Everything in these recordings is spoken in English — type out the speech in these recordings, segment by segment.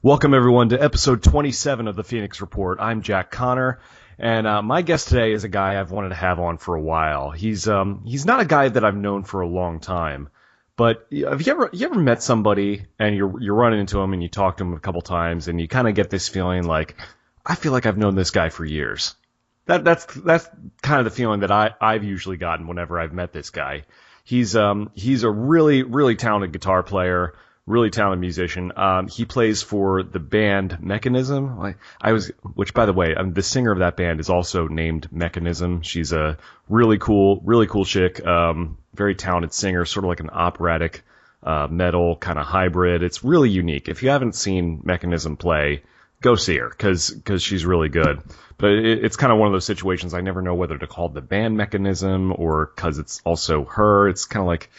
Welcome, everyone, to episode 27 of the Phoenix Report. I'm Jack Connor, and my guest today is a guy I've wanted to have on for a while. He's not a guy that I've known for a long time, but have you ever met somebody and you're running into him and you talk to him a couple times and you kind of get this feeling like, I feel like I've known this guy for years. That's kind of the feeling that I've usually gotten whenever I've met this guy. He's a really, really talented guitar player. Really talented musician. He plays for the band Meka Nism. Which by the way, the singer of that band is also named Meka Nism. She's a really cool chick. Very talented singer, sort of like an operatic, metal kind of hybrid. It's really unique. If you haven't seen Meka Nism play, go see her, cause she's really good. But it's kind of one of those situations I never know whether to call the band Meka Nism or cause it's also her. It's kind of like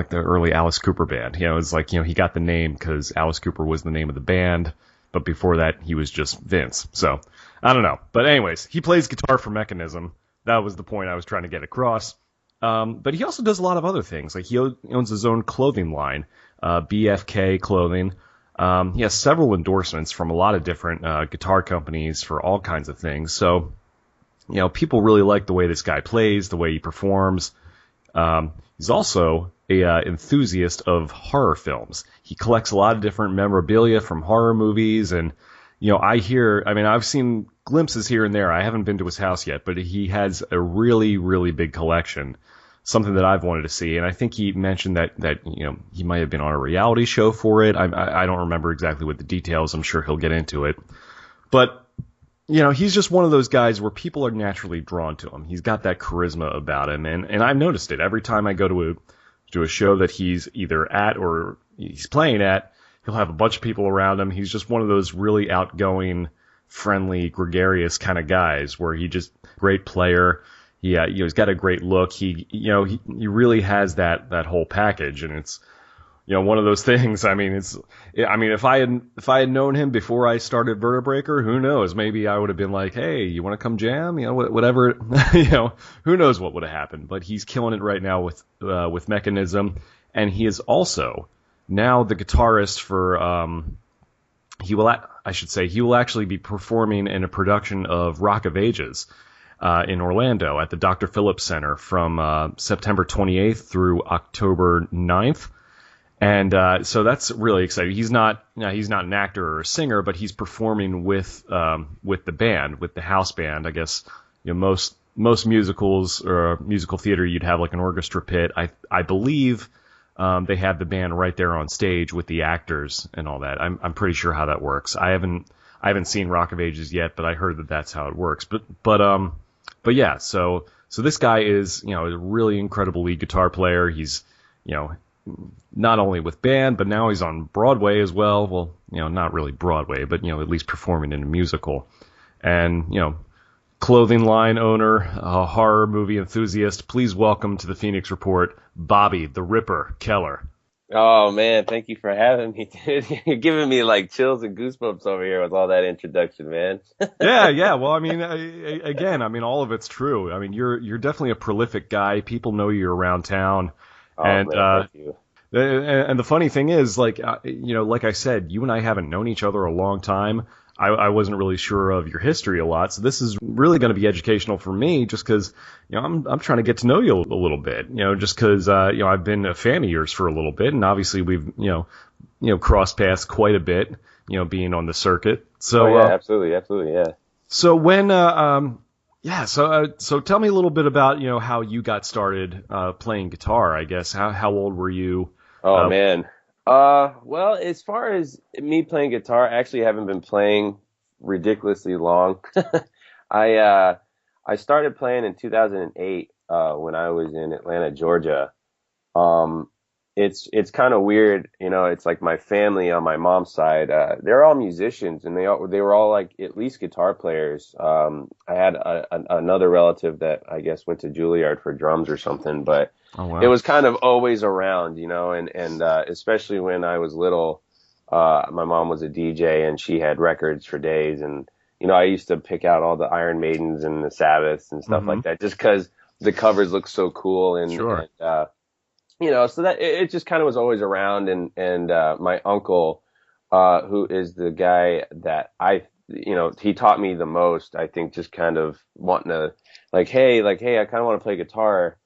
the early Alice Cooper band. It's like, he got the name because Alice Cooper was the name of the band, but before that, he was just Vince. So, I don't know. But anyways, he plays guitar for Meka Nism. That was the point I was trying to get across. But he also does a lot of other things. Like, he owns his own clothing line, BFK Clothing. He has several endorsements from a lot of different guitar companies for all kinds of things. So, people really like the way this guy plays, the way he performs. He's also a enthusiast of horror films. He collects a lot of different memorabilia from horror movies, and I've seen glimpses here and there. I haven't been to his house yet, but he has a really, really big collection, something that I've wanted to see. And I think he mentioned that he might have been on a reality show for it. I don't remember exactly what the details. I'm sure he'll get into it, but he's just one of those guys where people are naturally drawn to him. He's got that charisma about him, and I've noticed it every time I go to a show that he's either at or he's playing at. He'll have a bunch of people around him. He's just one of those really outgoing, friendly, gregarious kind of guys where he just great player. He's got a great look. He really has that whole package, and it's one of those things. If I had known him before I started Vertebreaker, who knows? Maybe I would have been like, hey, you want to come jam? Whatever. Who knows what would have happened? But he's killing it right now with Meka Nism, and he is also now the guitarist for. He will actually be performing in a production of Rock of Ages in Orlando at the Dr. Phillips Center from September 28th through October 9th. And so that's really exciting. He's not an actor or a singer, but he's performing with the band, with the house band. I guess most musicals or musical theater, you'd have like an orchestra pit. I believe they have the band right there on stage with the actors and all that. I'm pretty sure how that works. I haven't seen Rock of Ages yet, but I heard that that's how it works. But yeah. So this guy is a really incredible lead guitar player. He's not only with band, but now he's on Broadway as well. Well, not really Broadway, but, at least performing in a musical. And, clothing line owner, a horror movie enthusiast. Please welcome to the Phoenix Report, Bobby the Ripper Keller. Oh, man, thank you for having me, dude. You're giving me, chills and goosebumps over here with all that introduction, man. Yeah. Well, all of it's true. You're definitely a prolific guy. People know you're around town. Oh, man, thank you. And the funny thing is, like I said, you and I haven't known each other a long time. I wasn't really sure of your history a lot, so this is really going to be educational for me, just because I'm trying to get to know you a little bit. Just because I've been a fan of yours for a little bit, and obviously we've crossed paths quite a bit, being on the circuit. So absolutely, yeah. So when So tell me a little bit about how you got started playing guitar. I guess how old were you? Oh man. Well, as far as me playing guitar, I actually haven't been playing ridiculously long. I started playing in 2008 when I was in Atlanta, Georgia. It's kind of weird, it's like my family on my mom's side, they're all musicians, and they were all like at least guitar players. I had another relative that I guess went to Juilliard for drums or something, but oh, wow. It was kind of always around, and especially when I was little, my mom was a DJ and she had records for days, and I used to pick out all the Iron Maidens and the Sabbaths and stuff like that, just because the covers look so cool, and sure. So that it just kind of was always around, and my uncle who is the guy that he taught me the most, I think, just kind of wanting to, hey, I kind of want to play guitar.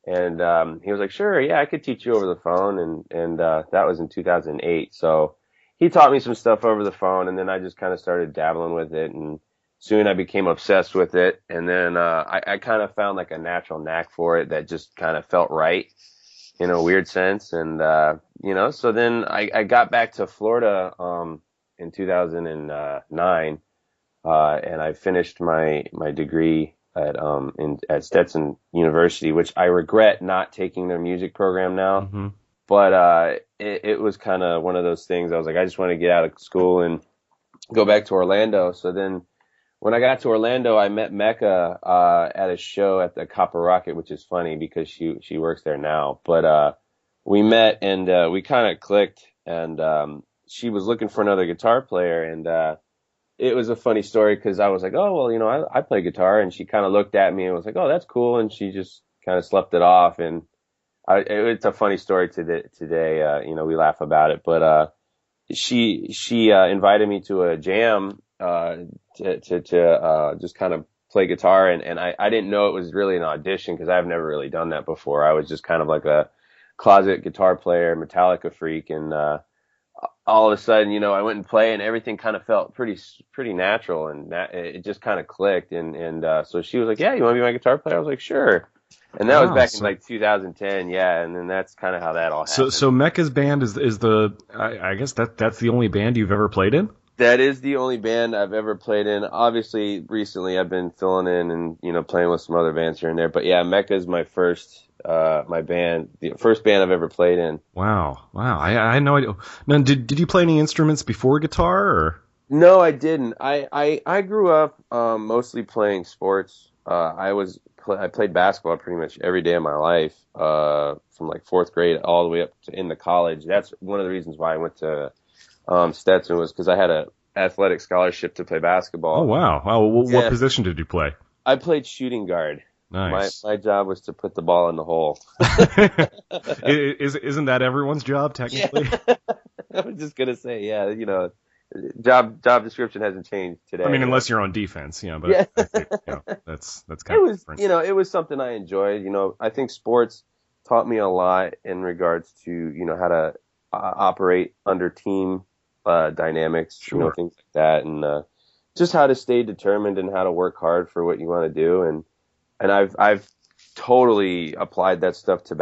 And, he was like, sure, yeah, I could teach you over the phone. And that was in 2008. So he taught me some stuff over the phone, and then I just kind of started dabbling with it, and soon I became obsessed with it. And then, I kind of found like a natural knack for it that just kind of felt right in a weird sense. And, so then I got back to Florida, in 2009, and I finished my degree at Stetson University, which I regret not taking their music program now. Mm-hmm. But, it was kind of one of those things. I was like, I just want to get out of school and go back to Orlando. So then when I got to Orlando, I met Meka, at a show at the Copper Rocket, which is funny because she works there now. But, we met, and, we kind of clicked, and, she was looking for another guitar player, and, it was a funny story because I was like, oh, well, I play guitar, and she kind of looked at me and was like, oh, that's cool. And she just kind of slept it off. And it's a funny story today. We laugh about it, but, she invited me to a jam, to just kind of play guitar. And I didn't know it was really an audition because I've never really done that before. I was just kind of like a closet guitar player, Metallica freak. And, all of a sudden, I went and played, and everything kind of felt pretty natural, and it just kind of clicked. And so she was like, yeah, you want to be my guitar player? I was like, sure. And that was back in like 2010. Yeah. And then that's kind of how that all happened. So Meka's band is I guess that's the only band you've ever played in? That is the only band I've ever played in. Obviously, recently I've been filling in and, playing with some other bands here and there. But yeah, Meka's my my band, the first band I've ever played in. Wow. I had no idea. Now, did you play any instruments before guitar, or? No, I didn't. I grew up, mostly playing sports. I played basketball pretty much every day of my life, from like fourth grade all the way up to into college. That's one of the reasons why I went to Stetson, was because I had a athletic scholarship to play basketball. Oh, wow. What position did you play? I played shooting guard. Nice. My job was to put the ball in the hole. Isn't that everyone's job, technically? Yeah. I was just going to say, yeah, job description hasn't changed today. I mean, unless you're on defense, but yeah. I think, that's kind of different. It was something I enjoyed. I think sports taught me a lot in regards to, how to operate under team dynamics, sure. Things like that, and just how to stay determined and how to work hard for what you want to do. And I've totally applied that stuff to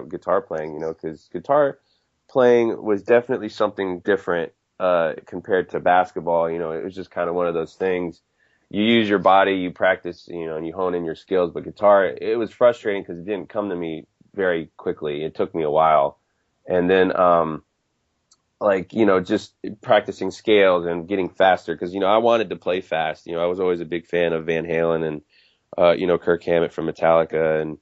guitar playing, because guitar playing was definitely something different compared to basketball. It was just kind of one of those things. You use your body, you practice, and you hone in your skills. But guitar, it was frustrating because it didn't come to me very quickly. It took me a while. And then, just practicing scales and getting faster because, I wanted to play fast. I was always a big fan of Van Halen and, Kirk Hammett from Metallica and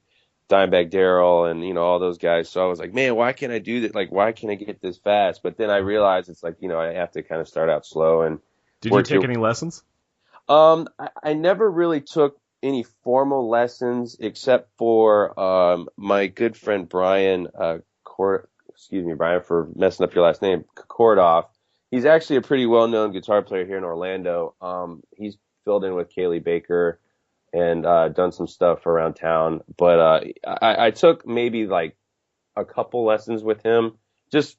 Dimebag Darrell and, all those guys. So I was like, man, why can't I do that? Like, why can't I get this fast? But then I realized it's like, I have to kind of start out slow. And did you take any lessons? I never really took any formal lessons except for, my good friend Brian, Brian, for messing up your last name, Kordoff. He's actually a pretty well-known guitar player here in Orlando. He's filled in with Kaylee Baker and done some stuff around town. But I took maybe like a couple lessons with him just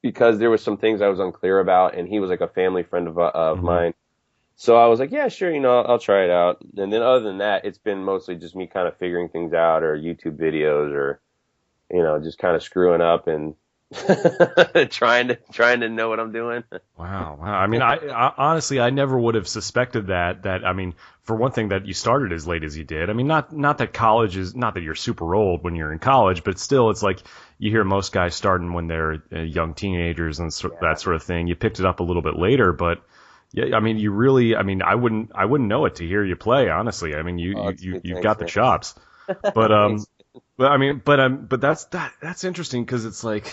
because there was some things I was unclear about, and he was like a family friend of mm-hmm. mine. So I was like, yeah, sure, I'll try it out. And then other than that, it's been mostly just me kind of figuring things out, or YouTube videos, or just kind of screwing up and trying to know what I'm doing. Wow. I mean, I honestly, I never would have suspected that, I mean, for one thing, that you started as late as you did. I mean, not that college is, not that you're super old when you're in college, but still, it's like you hear most guys starting when they're young teenagers and that sort of thing. You picked it up a little bit later, but yeah, I mean, you really, I mean, I wouldn't know it to hear you play, honestly. I mean, you've got the chops. But but that's interesting because it's like,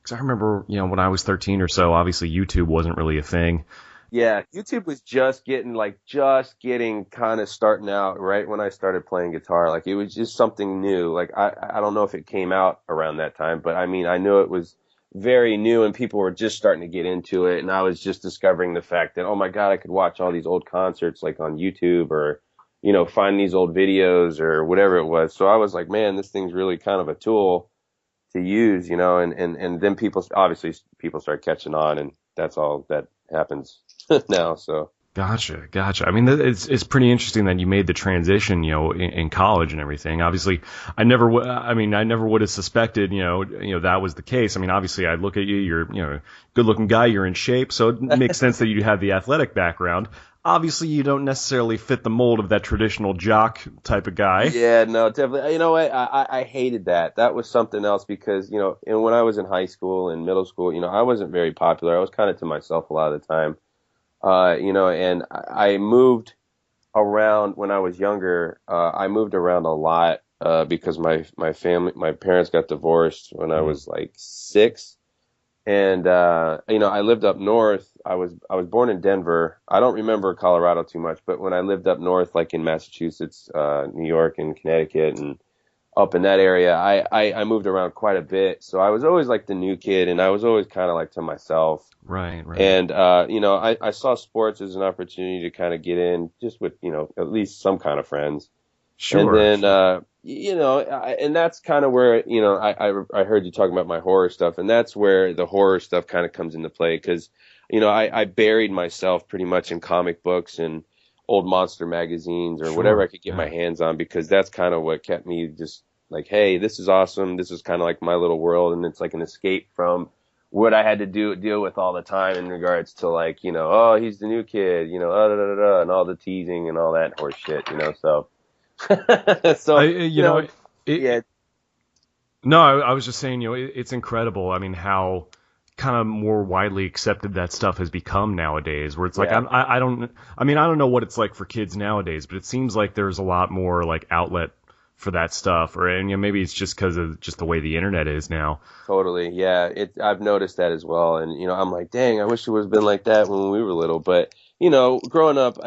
because I remember, when I was 13 or so, obviously YouTube wasn't really a thing. Yeah, YouTube was just getting kind of starting out right when I started playing guitar. Like, it was just something new. Like, I don't know if it came out around that time, but I mean, I knew it was very new and people were just starting to get into it. And I was just discovering the fact that, oh my God, I could watch all these old concerts like on YouTube or, find these old videos or whatever it was. So I was like, man, this thing's really kind of a tool to use, and then people start catching on, and that's all that happens now. So. Gotcha. I mean, it's pretty interesting that you made the transition, in college and everything. Obviously, I never would have suspected, that was the case. I mean, obviously, I look at you, you're, a good-looking guy, you're in shape, so it makes sense that you have the athletic background. Obviously, you don't necessarily fit the mold of that traditional jock type of guy. Yeah, no, definitely. You know what? I hated that. That was something else because, and when I was in high school and middle school, I wasn't very popular. I was kind of to myself a lot of the time. And I moved around when I was younger. I moved around a lot, because my parents got divorced when I was like 6. And, I lived up north. I was born in Denver. I don't remember Colorado too much, but when I lived up north, like in Massachusetts, New York and Connecticut and up in that area, I moved around quite a bit. So I was always like the new kid and I was always kind of like to myself. Right. And, I saw sports as an opportunity to kind of get in just with, at least some kind of friends. Sure. And then, and that's kind of where, I heard you talking about my horror stuff, and that's where the horror stuff kind of comes into play because, I buried myself pretty much in comic books and old monster magazines or whatever I could get my hands on, because that's kind of what kept me just like, hey, this is awesome. This is kind of like my little world. And it's like an escape from what I had to deal with all the time in regards to like, oh, he's the new kid, and all the teasing and all that horse shit, so. So, yeah. No, I was just saying, it's incredible. I mean, how kind of more widely accepted that stuff has become nowadays, where it's like, I don't know what it's like for kids nowadays, but it seems like there's a lot more like outlet for that stuff, and maybe it's just because of just the way the internet is now. Totally. Yeah. I've noticed that as well. And, I'm like, dang, I wish it would have been like that when we were little. But, growing up,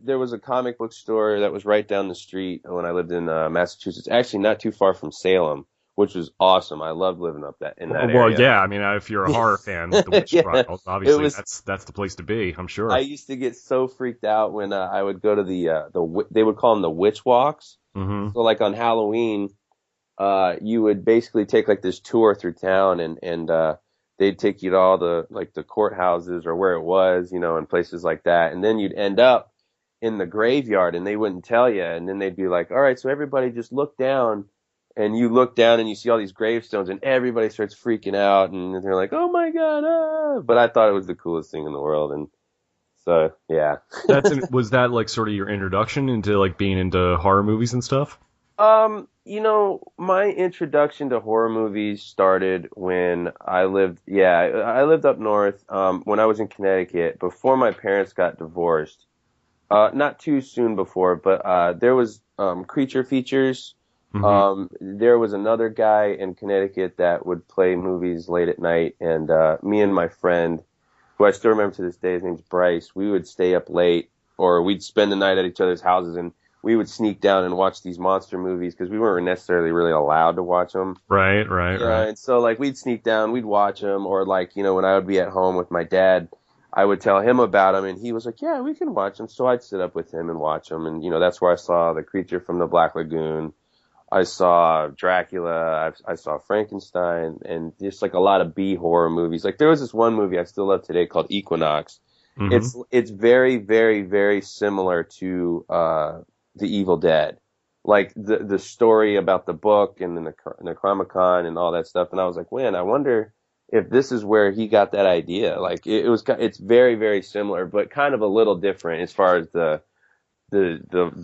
there was a comic book store that was right down the street when I lived in Massachusetts, actually not too far from Salem, which was awesome. I loved living up in that area. Well, yeah. I mean, if you're a horror fan with the Witch Trials, obviously that's the place to be, I'm sure. I used to get so freaked out when I would go to they would call them the witch walks. Mm-hmm. So like on Halloween, you would basically take like this tour through town and they'd take you to all the courthouses or where it was, and places like that. And then you'd end up in the graveyard and they wouldn't tell you. And then they'd be like, all right, so everybody just look down. And you look down and you see all these gravestones and everybody starts freaking out and they're like, oh my God. Ah. But I thought it was the coolest thing in the world. And so, yeah. Was that like sort of your introduction into like being into horror movies and stuff? My introduction to horror movies started when I lived up north, when I was in Connecticut before my parents got divorced. Not too soon before, but, there was, Creature Features. Mm-hmm. There was another guy in Connecticut that would play movies late at night, and me and my friend, who I still remember to this day, his name's Bryce, we would stay up late, or we'd spend the night at each other's houses, and we would sneak down and watch these monster movies because we weren't necessarily really allowed to watch them. Right. And so, like, we'd sneak down, we'd watch them, or like, when I would be at home with my dad, I would tell him about them, and he was like, yeah, we can watch them. So I'd sit up with him and watch them, and, that's where I saw The Creature from the Black Lagoon. I saw Dracula, I saw Frankenstein, and just like a lot of B horror movies. Like there was this one movie I still love today called Equinox. Mm-hmm. It's very, very, very similar to The Evil Dead. Like the story about the book and the Necronomicon and all that stuff. And I was like, man, I wonder if this is where he got that idea. Like it's very, very similar, but kind of a little different as far as the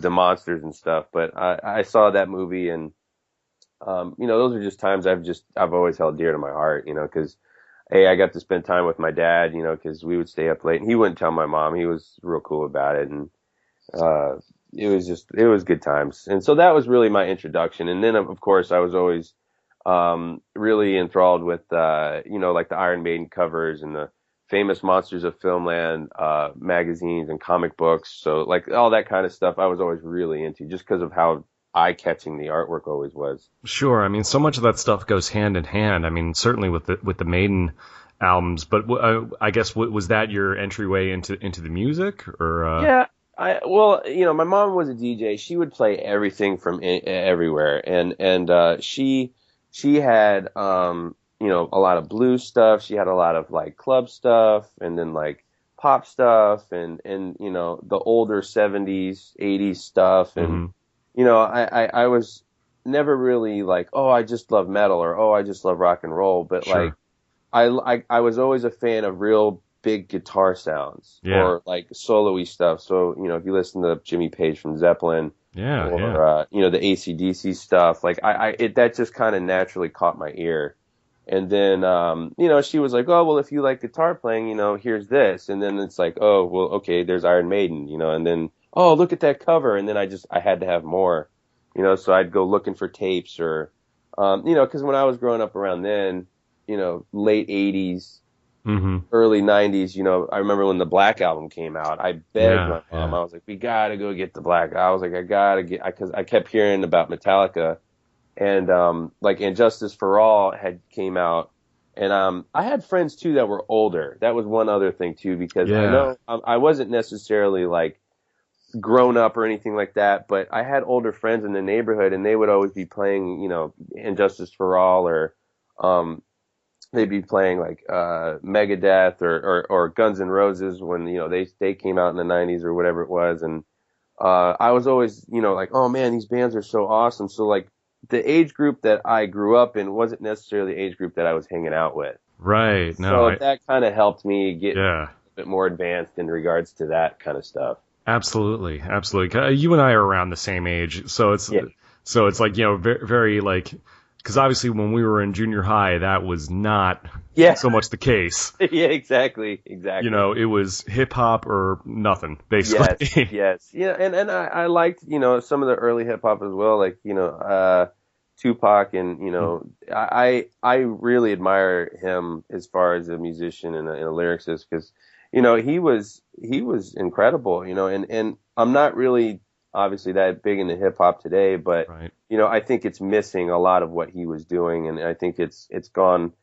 monsters and stuff. But I saw that movie and, those are just times I've always held dear to my heart, cause I got to spend time with my dad, cause we would stay up late and he wouldn't tell my mom. He was real cool about it. And, it was good times. And so that was really my introduction. And then of course I was always, really enthralled with, like the Iron Maiden covers and the famous Monsters of Filmland, magazines and comic books. So like all that kind of stuff I was always really into just because of how eye-catching the artwork always was. Sure. I mean, so much of that stuff goes hand in hand. I mean, certainly with the Maiden albums, but I guess was that your entryway into the music, or? Yeah, well, my mom was a DJ. She would play everything from everywhere, and she had a lot of blues stuff. She had a lot of like club stuff, and then like pop stuff, and the older 70s, 80s stuff, and I was never really like, oh, I just love metal, or oh, I just love rock and roll, but Sure. like I was always a fan of real big guitar sounds, or like solo-y stuff. So, if you listen to Jimmy Page from Zeppelin, or the AC/DC stuff, like that just kind of naturally caught my ear. And then, she was like, oh, well, if you like guitar playing, here's this. And then it's like, oh, well, okay, there's Iron Maiden, and then, oh, look at that cover. And then I had to have more, so I'd go looking for tapes, or, because when I was growing up around then, late 80s, early 90s, I remember when the Black Album came out, I begged my mom, I was like, we gotta go get the Black. I was like, because I kept hearing about Metallica, and like And Justice for All had came out, and I had friends too that were older. That was one other thing too, because I know I wasn't necessarily like grown up or anything like that, but I had older friends in the neighborhood, and they would always be playing, And Justice for All, or they'd be playing like Megadeth or Guns N' Roses when they came out in the 90s or whatever it was, and I was always like, oh man, these bands are so awesome. So like the age group that I grew up in wasn't necessarily the age group that I was hanging out with. Right. No. So that kind of helped me get a bit more advanced in regards to that kind of stuff. Absolutely. You and I are around the same age, so it's like very, very like. Because obviously when we were in junior high, that was not so much the case. Yeah, exactly. It was hip hop or nothing, basically. Yes. Yeah, and I liked, some of the early hip hop as well, like, Tupac, and, I really admire him as far as a musician and a lyricist, because, he was incredible, and I'm not really obviously that big into hip hop today, but I think it's missing a lot of what he was doing, and I think it's gone,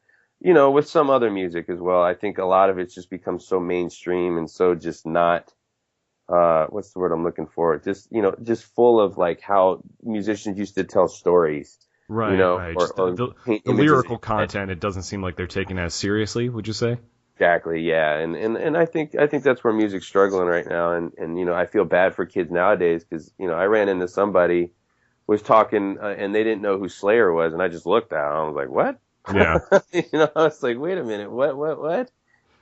with some other music as well. I think a lot of it's just become so mainstream and so just not what's the word I'm looking for? Just just full of like how musicians used to tell stories. Right. Or the lyrical content, it doesn't seem like they're taken as seriously, would you say? Exactly, yeah, and I think that's where music's struggling right now, and I feel bad for kids nowadays, because I ran into somebody was talking and they didn't know who Slayer was, and I just looked at him, I was like, what? Yeah. I was like, wait a minute, what?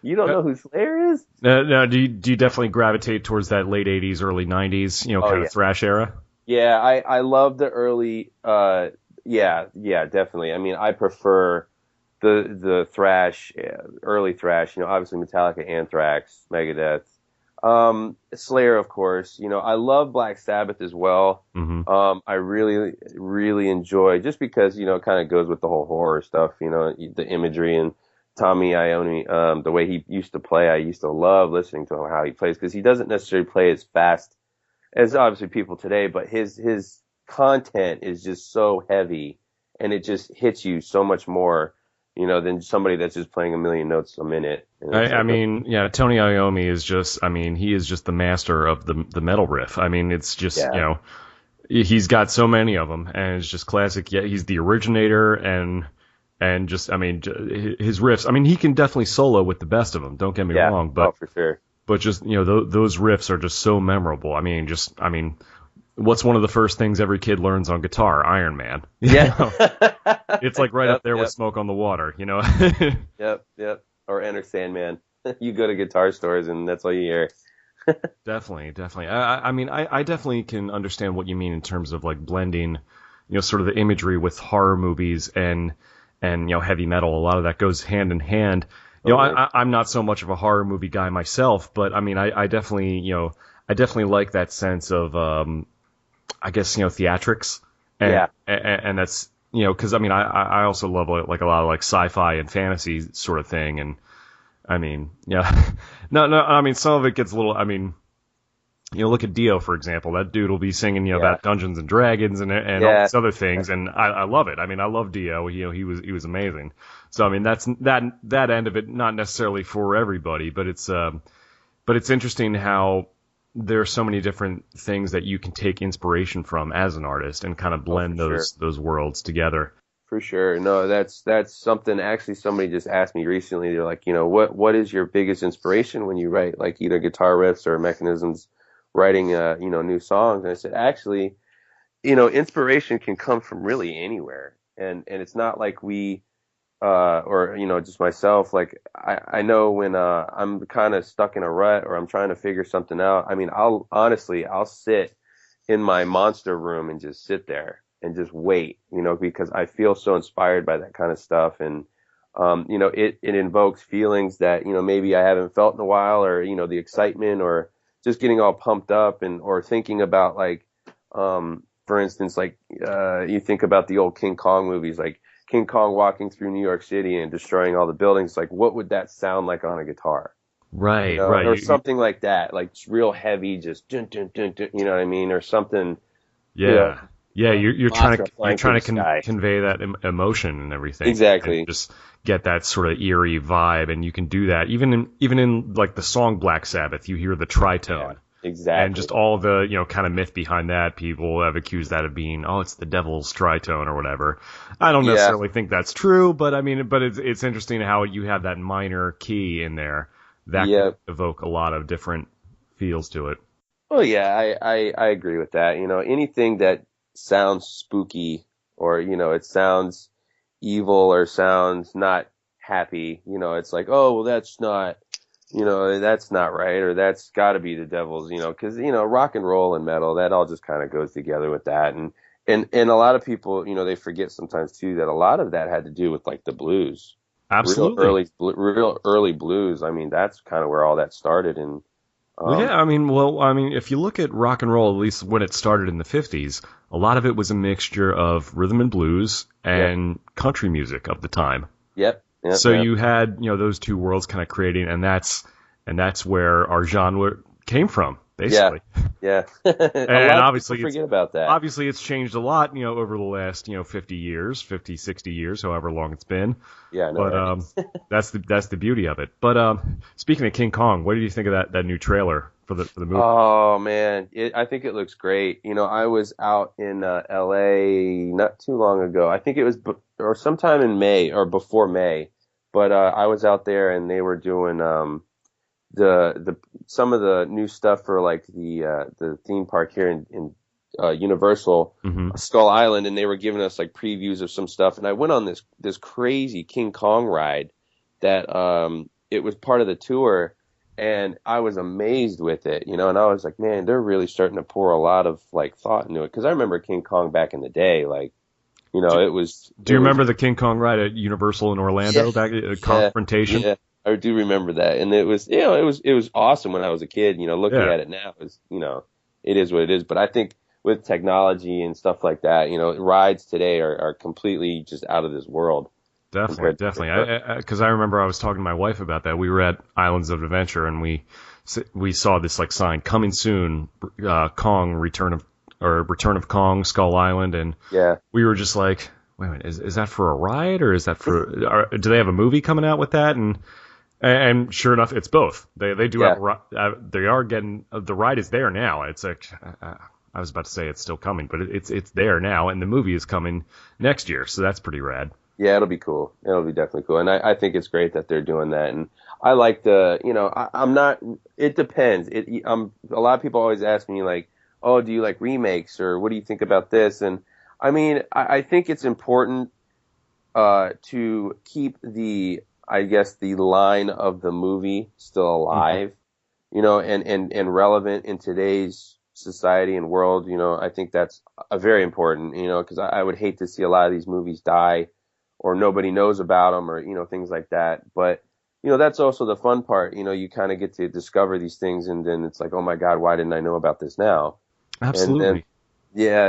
You don't know who Slayer is? No. Do you definitely gravitate towards that late '80s, early 90s, kind of thrash era? Yeah, I love the early, yeah, definitely. I mean, I prefer the thrash, early thrash, obviously Metallica, Anthrax, Megadeth, Slayer, of course. I love Black Sabbath as well. I really, really enjoy, just because, it kind of goes with the whole horror stuff, the imagery, and Tommy Iommi, the way he used to play. I used to love listening to how he plays, because he doesn't necessarily play as fast as obviously people today, but his content is just so heavy, and it just hits you so much more, than somebody that's just playing a million notes a minute. I mean, Tony Iommi is just, he is just the master of the metal riff. I mean, it's just, he's got so many of them, and it's just classic. Yeah, he's the originator, and just, his riffs. He can definitely solo with the best of them. Don't get me wrong, but for sure. But just, those riffs are just so memorable. What's one of the first things every kid learns on guitar? Iron Man. Yeah. It's like right up there with Smoke on the Water, Yep. Or Enter Sandman. You go to guitar stores and that's all you hear. Definitely. I definitely can understand what you mean in terms of like blending, sort of the imagery with horror movies and heavy metal. A lot of that goes hand in hand. I'm not so much of a horror movie guy myself, but I definitely, I definitely like that sense of, I guess, theatrics. And that's, because I also love like a lot of like sci-fi and fantasy sort of thing, and no, some of it gets a little, look at Dio, for example. That dude will be singing, about Dungeons and Dragons and all these other things, and I love it. I mean, I love Dio. He was amazing. So I mean, that's that end of it, not necessarily for everybody, but it's interesting how there are so many different things that you can take inspiration from as an artist and kind of blend those worlds together. For sure. No, that's something. Actually, somebody just asked me recently. They're like, what is your biggest inspiration when you write, like, either guitar riffs or mechanisms, writing new songs? And I said, actually, inspiration can come from really anywhere, and it's not like we or just myself. Like I know when I'm kind of stuck in a rut or I'm trying to figure something out. I mean, I'll sit in my monster room and just sit there and just wait, because I feel so inspired by that kind of stuff. And, it invokes feelings that, maybe I haven't felt in a while, or, the excitement, or just getting all pumped up, or thinking about, like, for instance, like, you think about the old King Kong movies, like King Kong walking through New York City and destroying all the buildings. Like, what would that sound like on a guitar? Right, right. Or something like that, like real heavy, just dun, dun, dun, dun, you know what I mean? Or something. Yeah. Yeah, you're trying to convey that emotion and everything. Exactly. And just get that sort of eerie vibe, and you can do that even in like the song Black Sabbath. You hear the tritone. Yeah, exactly. And just all the kind of myth behind that. People have accused that of being, it's the devil's tritone or whatever. I don't necessarily think that's true, but I mean, it's interesting how you have that minor key in there that can evoke a lot of different feels to it. Well, yeah, I agree with that. Anything that sounds spooky, or it sounds evil, or sounds not happy, it's like, oh, well, that's not right, or that's got to be the devil's, because rock and roll and metal, that all just kind of goes together with that. And a lot of people, they forget sometimes too that a lot of that had to do with, like, the blues. Absolutely. Real early blues. I mean, that's kind of where all that started. And if you look at rock and roll, at least when it started in the 50s, a lot of it was a mixture of rhythm and blues and country music of the time. Yep. So you had, those two worlds kind of creating, and that's where our genre came from, basically. Yeah. And obviously forget about that. Obviously it's changed a lot, over the last, 50, 60 years, however long it's been. Yeah, no. But that's the beauty of it. But speaking of King Kong, what did you think of that new trailer for the movie? Oh man, I think it looks great. I was out in LA not too long ago. I think it was or sometime in May or before May. But I was out there, and they were doing some of the new stuff for, like, the theme park here in Universal, Skull Island, and they were giving us, like, previews of some stuff. And I went on this crazy King Kong ride that it was part of the tour, and I was amazed with it, and I was like, man, they're really starting to pour a lot of, like, thought into it, because I remember King Kong back in the day, like. It was. Do you remember the King Kong ride at Universal in Orlando back at Confrontation? Yeah, I do remember that, and it was, it was awesome when I was a kid. Looking at it now, it is what it is. But I think with technology and stuff like that, rides today are completely just out of this world. Definitely. Because I remember I was talking to my wife about that. We were at Islands of Adventure, and we saw this, like, sign, coming soon, Kong Return of Kong, Skull Island, and we were just like, wait a minute, is that for a ride, or is that for? Do they have a movie coming out with that? And sure enough, it's both. They do have. They are getting the ride is there now. It's like I was about to say it's still coming, but it's there now, and the movie is coming next year, so that's pretty rad. Yeah, it'll be cool. It'll be definitely cool, and I think it's great that they're doing that. And I like I'm not. It depends. A lot of people always ask me, like, oh, do you like remakes, or what do you think about this? And I mean, I think it's important to keep the line of the movie still alive, and relevant in today's society and world. I think that's very important, because I would hate to see a lot of these movies die, or nobody knows about them, or, things like that. But, that's also the fun part. You kind of get to discover these things, and then it's like, oh my God, why didn't I know about this now? Absolutely.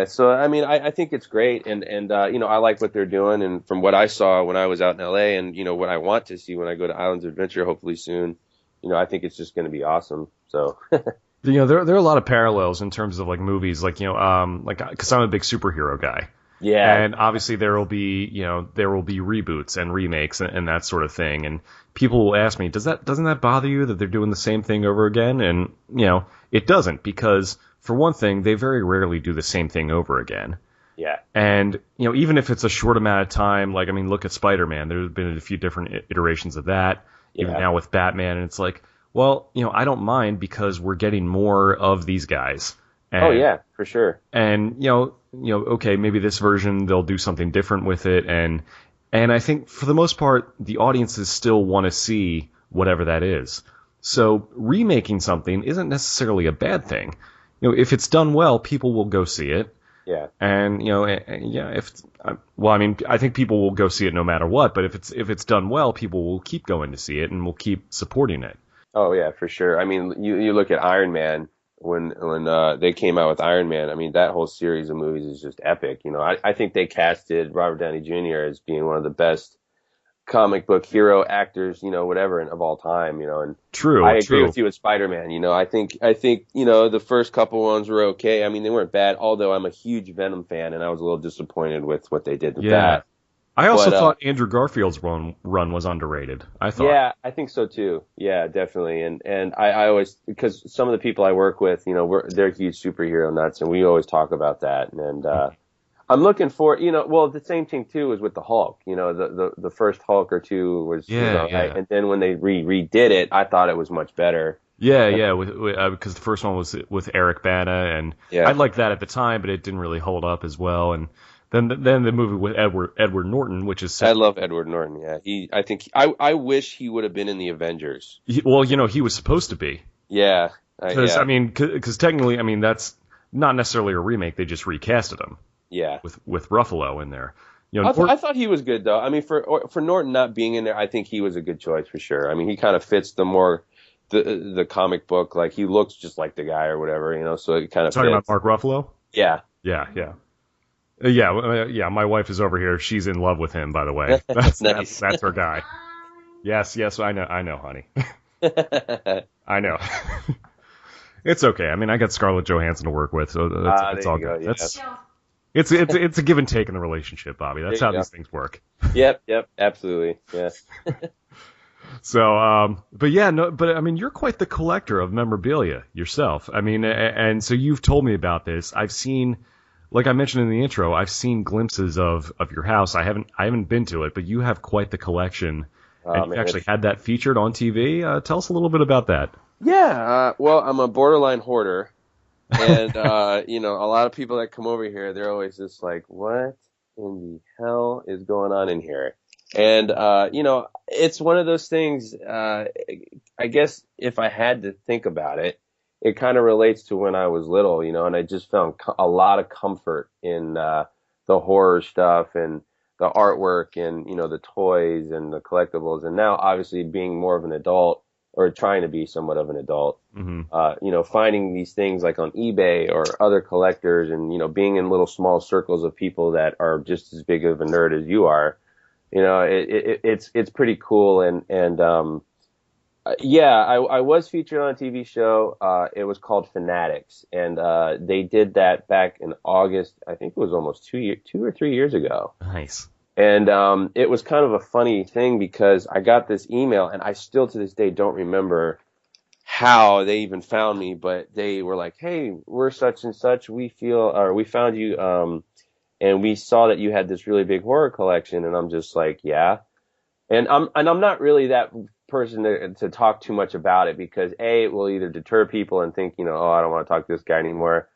So I mean, I think it's great, and I like what they're doing, and from what I saw when I was out in LA, and what I want to see when I go to Islands of Adventure, hopefully soon, I think it's just going to be awesome. So there are a lot of parallels in terms of like movies, like like because I'm a big superhero guy. Yeah. And obviously there will be reboots and remakes and that sort of thing. And people will ask me, doesn't that bother you that they're doing the same thing over again? And it doesn't, because for one thing, they very rarely do the same thing over again. Yeah. And even if it's a short amount of time, like look at Spider-Man. There's been a few different iterations of that. Even now with Batman, and it's like, well, I don't mind because we're getting more of these guys. And, oh yeah, for sure. And okay, maybe this version they'll do something different with it, and I think for the most part the audiences still want to see whatever that is. So remaking something isn't necessarily a bad thing. If it's done well, people will go see it. Yeah. And I think people will go see it no matter what. But if it's done well, people will keep going to see it and will keep supporting it. Oh yeah, for sure. You look at Iron Man. When they came out with Iron Man, that whole series of movies is just epic. I think they casted Robert Downey Jr. as being one of the best comic book hero actors, whatever, of all time, and I agree with you with Spider-Man. I think the first couple ones were okay. They weren't bad, although I'm a huge Venom fan, and I was a little disappointed with what they did with that. I also thought Andrew Garfield's run was underrated. I thought. Yeah, I think so too. Yeah, definitely. And I always, because some of the people I work with, they're huge superhero nuts, and we always talk about that. And I'm looking for, the same thing too was with the Hulk. The first Hulk or two was, and then when they redid it, I thought it was much better. Yeah, because the first one was with Eric Bana, and I liked that at the time, but it didn't really hold up as well. And then the movie with Edward Norton, which is I love Edward Norton. Yeah, I wish he would have been in the Avengers. He was supposed to be. Yeah, because technically, that's not necessarily a remake. They just recasted him. Yeah, with Ruffalo in there. I thought he was good though. For Norton not being in there, I think he was a good choice for sure. He kind of fits the comic book, like he looks just like the guy or whatever, so it kind of talking fits. about Mark Ruffalo. Yeah. My wife is over here. She's in love with him, by the way. That's nice. That's her guy. Yes, I know, honey. I know. It's okay. I got Scarlett Johansson to work with, so it's all good. It's a give and take in the relationship, Bobby. That's how these things work. Yep, absolutely. Yes. So, you're quite the collector of memorabilia yourself. And so you've told me about this. I've seen, like I mentioned in the intro, I've seen glimpses of your house. I haven't been to it, but you have quite the collection. And you actually had that featured on TV. Tell us a little bit about that. Yeah, well, I'm a borderline hoarder, and a lot of people that come over here, they're always just like, "What in the hell is going on in here?" And it's one of those things. I guess if I had to think about it, it kind of relates to when I was little, and I just found a lot of comfort in the horror stuff and the artwork and the toys and the collectibles. And now, obviously, being more of an adult, or trying to be somewhat of an adult, finding these things like on eBay or other collectors, and being in little small circles of people that are just as big of a nerd as you are, it's pretty cool. I was featured on a TV show. It was called Fanatics, and they did that back in August. I think it was almost 2 or 3 years ago. Nice. And it was kind of a funny thing because I got this email, and I still to this day don't remember how they even found me, but they were like, "Hey, we're such and such. We found you, and we saw that you had this really big horror collection." And I'm just like, "Yeah." And I'm not really that person to talk too much about it, because it will either deter people and think, "Oh, I don't want to talk to this guy anymore,"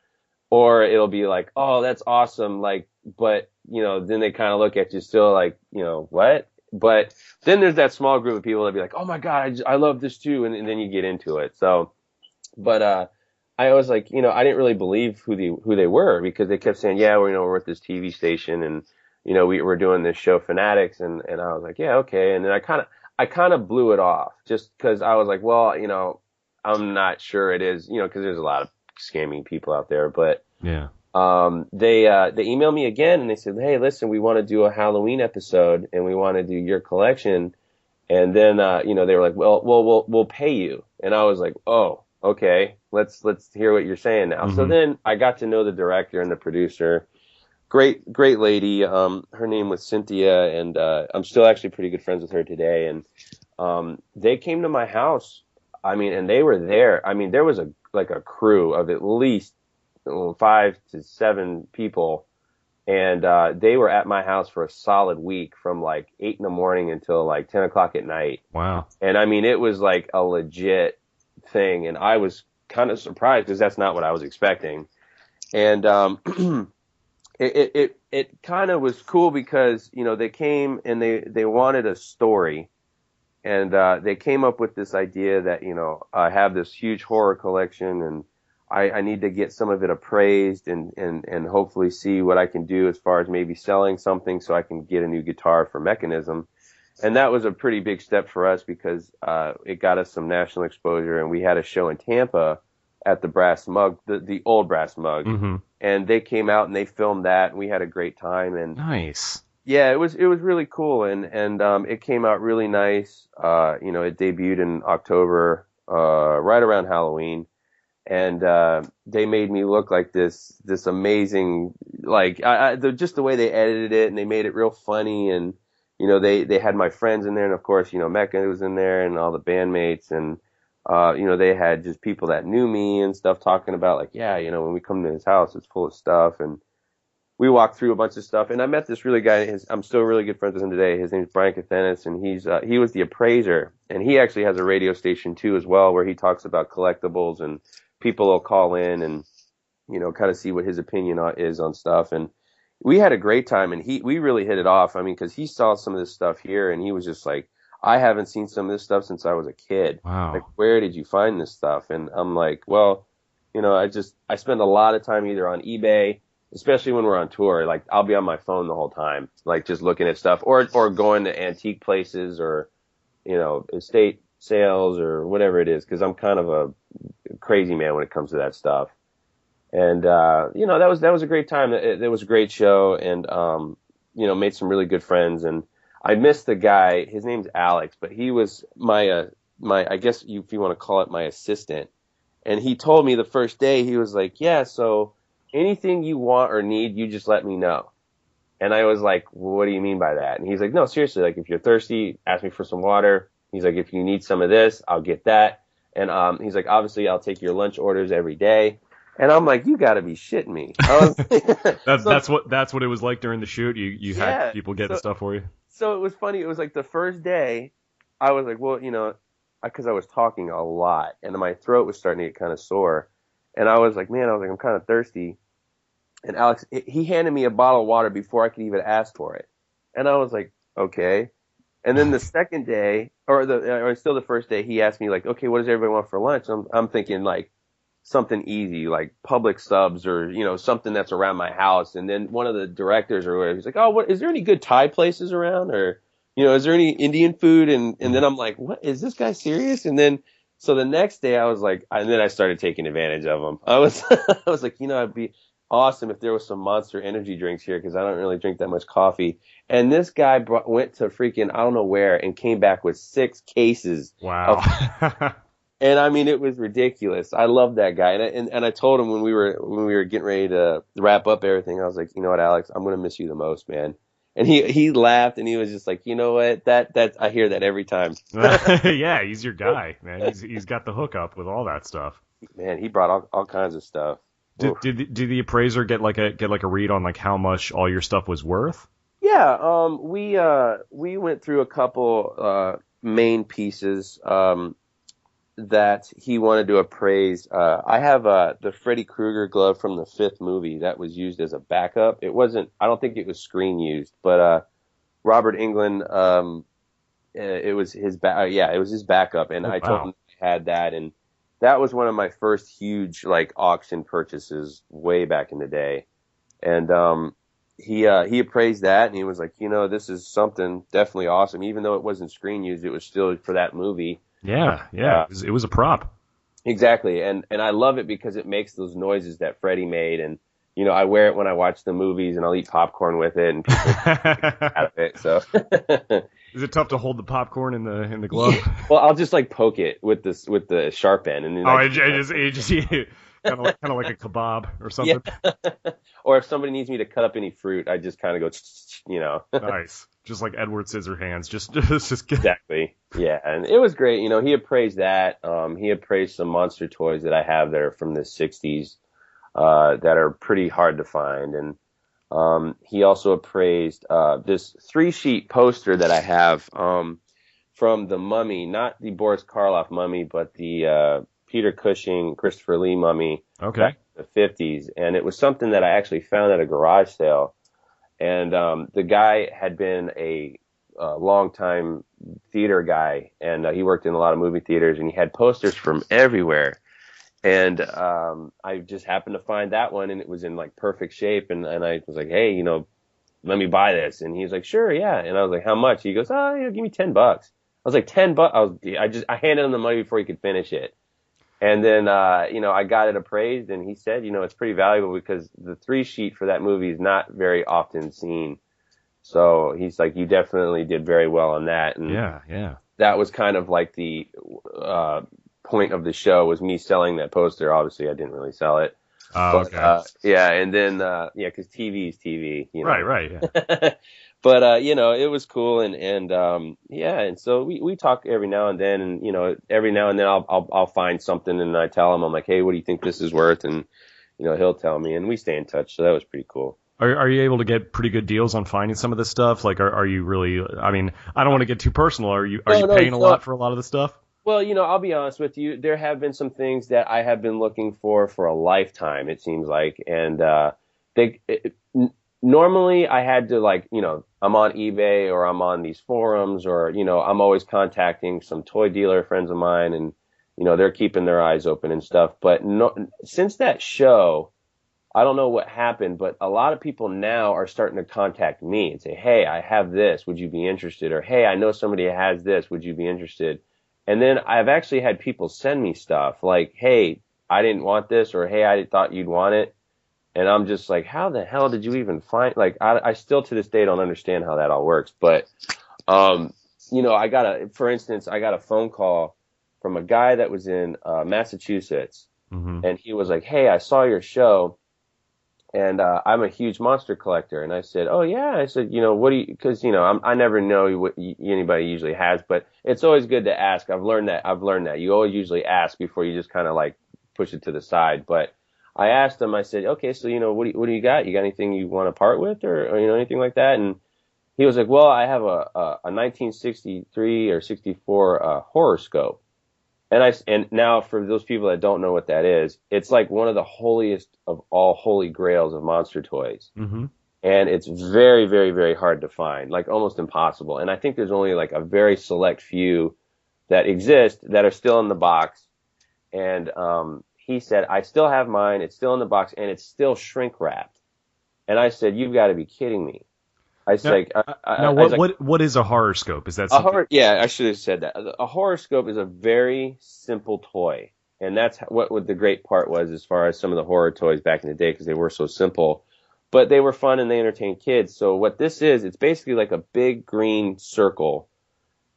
or it'll be like, "Oh, that's awesome." But then they kind of look at you still like, what? But then there's that small group of people that be like, "Oh my God, I love this too." And then you get into it. So, but, I was like, I didn't really believe who they were, because they kept saying, "Yeah, we're at this TV station, and, we're doing this show Fanatics." And I was like, "Yeah, okay." And then I kind of blew it off, just cause I was like, well, I'm not sure it is, cause there's a lot of scamming people out there, but yeah. They emailed me again, and they said, "Hey, listen, we want to do a Halloween episode, and we want to do your collection." And then, they were like, "Well, we'll pay you." And I was like, "Oh, okay, let's hear what you're saying now. So Hmm. then I got to know the director and the producer. Great lady. Her name was Cynthia, and I'm still actually pretty good friends with her today. And they came to my house. I mean, and they were there. I mean, there was a crew of at least 5 to 7 people, and they were at my house for a solid week from like 8 in the morning until like 10 o'clock at night. Wow. And I mean, it was like a legit thing, and I was kind of surprised because that's not what I was expecting. And it kind of was cool because they came and they wanted a story, and they came up with this idea that I have this huge horror collection, and I need to get some of it appraised and hopefully see what I can do as far as maybe selling something so I can get a new guitar for Meka Nism. And that was a pretty big step for us because it got us some national exposure, and we had a show in Tampa at the Brass Mug, the old Brass Mug, Hmm. and they came out and they filmed that, and we had a great time. And Nice. yeah, it was really cool, and it came out really nice. It debuted in October, right around Halloween, and they made me look like this amazing, like just the way they edited it, and they made it real funny. And they had my friends in there, and of course Meka was in there, and all the bandmates, and they had just people that knew me and stuff talking about like, yeah, when we come to his house, it's full of stuff. And we walked through a bunch of stuff, and I met this really guy. I'm still really good friends with him today. His name's Brian Cathenis, and he was the appraiser, and he actually has a radio station too as well, where he talks about collectibles, and people will call in and kind of see what his opinion is on stuff. And we had a great time, and we really hit it off. I mean, because he saw some of this stuff here, and he was just like, I haven't seen some of this stuff since I was a kid. Like, Wow. where did you find this stuff? And I'm like, well, I spend a lot of time either on eBay, especially when we're on tour. Like, I'll be on my phone the whole time, like just looking at stuff, or going to antique places, or estate sales, or whatever it is, because I'm kind of a crazy man when it comes to that stuff. And that was a great time. It was a great show, and made some really good friends. And I missed the guy. His name's Alex, but he was my I guess if you want to call it, my assistant. And he told me the first day, he was like, yeah, so anything you want or need, you just let me know. And I was like, well, what do you mean by that? And he's like, no, seriously, like, if you're thirsty, ask me for some water. He's like, if you need some of this, I'll get that. And he's like, obviously, I'll take your lunch orders every day. And I'm like, you got to be shitting me. That's what it was like during the shoot. You Yeah. had people getting stuff for you. So it was funny. It was like the first day, I was like, well, because I was talking a lot, and my throat was starting to get kind of sore. And I was like, I'm kind of thirsty. And Alex, he handed me a bottle of water before I could even ask for it. And I was like, okay. And then the second day, or still the first day, he asked me like, okay, what does everybody want for lunch? I'm thinking like something easy, like Public subs, or something that's around my house. And then one of the directors or whatever, he's like, oh, what is there any good Thai places around, or is there any Indian food? And then I'm like, what, is this guy serious? And then so the next day I was like, and then I started taking advantage of him. I was I was like, it'd be awesome if there was some Monster energy drinks here, because I don't really drink that much coffee. And this guy went to freaking I don't know where and came back with 6 cases. Wow. And I mean, it was ridiculous. I love that guy. And I told him when we were getting ready to wrap up everything, I was like, you know what, Alex, I'm going to miss you the most, man. And he laughed, and he was just like, you know what, that I hear that every time. Yeah, he's your guy, man. He's got the hookup with all that stuff. Man, he brought all kinds of stuff. Did the appraiser get like a read on like how much all your stuff was worth? Yeah, we went through a couple main pieces that he wanted to appraise. I have the Freddy Krueger glove from the 5th movie that was used as a backup. It wasn't. I don't think it was screen used, but Robert Englund, it was his it was his backup, and I told him I had that, and that was one of my first huge like auction purchases way back in the day. And he appraised that, and he was like, this is something definitely awesome. Even though it wasn't screen used, it was still for that movie. Yeah. It was a prop. Exactly. And I love it because it makes those noises that Freddie made. And, I wear it when I watch the movies, and I'll eat popcorn with it, and people out of it. So Is it tough to hold the popcorn in the glove? Yeah. Well, I'll just like poke it with the sharp end, and then It just kind of like a kebab or something. yeah. Or if somebody needs me to cut up any fruit, I just kind of go, you know. Nice, just like Edward Scissorhands. Just Exactly. Yeah, and it was great. You know, he appraised that. He appraised some monster toys that I have that are from the '60s that are pretty hard to find, and he also appraised this 3-sheet poster that I have from the Mummy, not the Boris Karloff Mummy, but the Peter Cushing, Christopher Lee Mummy. Okay. Back in the '50s, and it was something that I actually found at a garage sale. And the guy had been a long-time theater guy, and he worked in a lot of movie theaters, and he had posters from everywhere. And I just happened to find that one, and it was in like perfect shape. And I was like, hey, you know, let me buy this. And he's like, sure, yeah. And I was like, how much? He goes, oh, yeah, give me $10. I was like, $10. I handed him the money before he could finish it. And then, you know, I got it appraised, and he said, you know, it's pretty valuable because the 3-sheet for that movie is not very often seen. So he's like, you definitely did very well on that. And yeah. That was kind of like the point of the show, was me selling that poster. Obviously, I didn't really sell it. Okay. Yeah, and then, because TV is TV, you know. Right, yeah. But, you know, it was cool, and so we talk every now and then, and, you know, every now and then I'll find something, and I tell him, I'm like, hey, what do you think this is worth? And, you know, he'll tell me, and we stay in touch, so that was pretty cool. Are you able to get pretty good deals on finding some of this stuff? Like, are you really, I mean, I don't want to get too personal. Are you paying a lot for a lot of the stuff? Well, you know, I'll be honest with you. There have been some things that I have been looking for a lifetime, it seems like. And normally I had to, like, you know, I'm on eBay or I'm on these forums, or, you know, I'm always contacting some toy dealer friends of mine, and, you know, they're keeping their eyes open and stuff. But since that show, I don't know what happened, but a lot of people now are starting to contact me and say, hey, I have this. Would you be interested? Or, hey, I know somebody has this. Would you be interested? And then I've actually had people send me stuff like, hey, I didn't want this, or hey, I thought you'd want it. And I'm just like, how the hell did you even find? Like, I still to this day don't understand how that all works. But, you know, for instance, I got a phone call from a guy that was in Massachusetts. Mm-hmm. And he was like, hey, I saw your show, and I'm a huge monster collector. And I said, oh, yeah. I said, you know, what do you, because, you know, I never know what anybody usually has, but it's always good to ask. I've learned that. You always usually ask before you just kind of like push it to the side. But I asked him, I said, okay, so, you know, what do you got? You got anything you want to part with, or, you know, anything like that? And he was like, well, I have a 1963 or 64 horoscope. And now for those people that don't know what that is, it's like one of the holiest of all holy grails of monster toys. Mm-hmm. And it's very, very, very hard to find, like almost impossible. And I think there's only like a very select few that exist that are still in the box. And he said, I still have mine. It's still in the box, and it's still shrink wrapped. And I said, you've got to be kidding me. I said, what is a horoscope? Is that something? Yeah, I should have said that. A horoscope is a very simple toy. And that's what the great part was as far as some of the horror toys back in the day, because they were so simple. But they were fun and they entertained kids. So what this is, it's basically like a big green circle.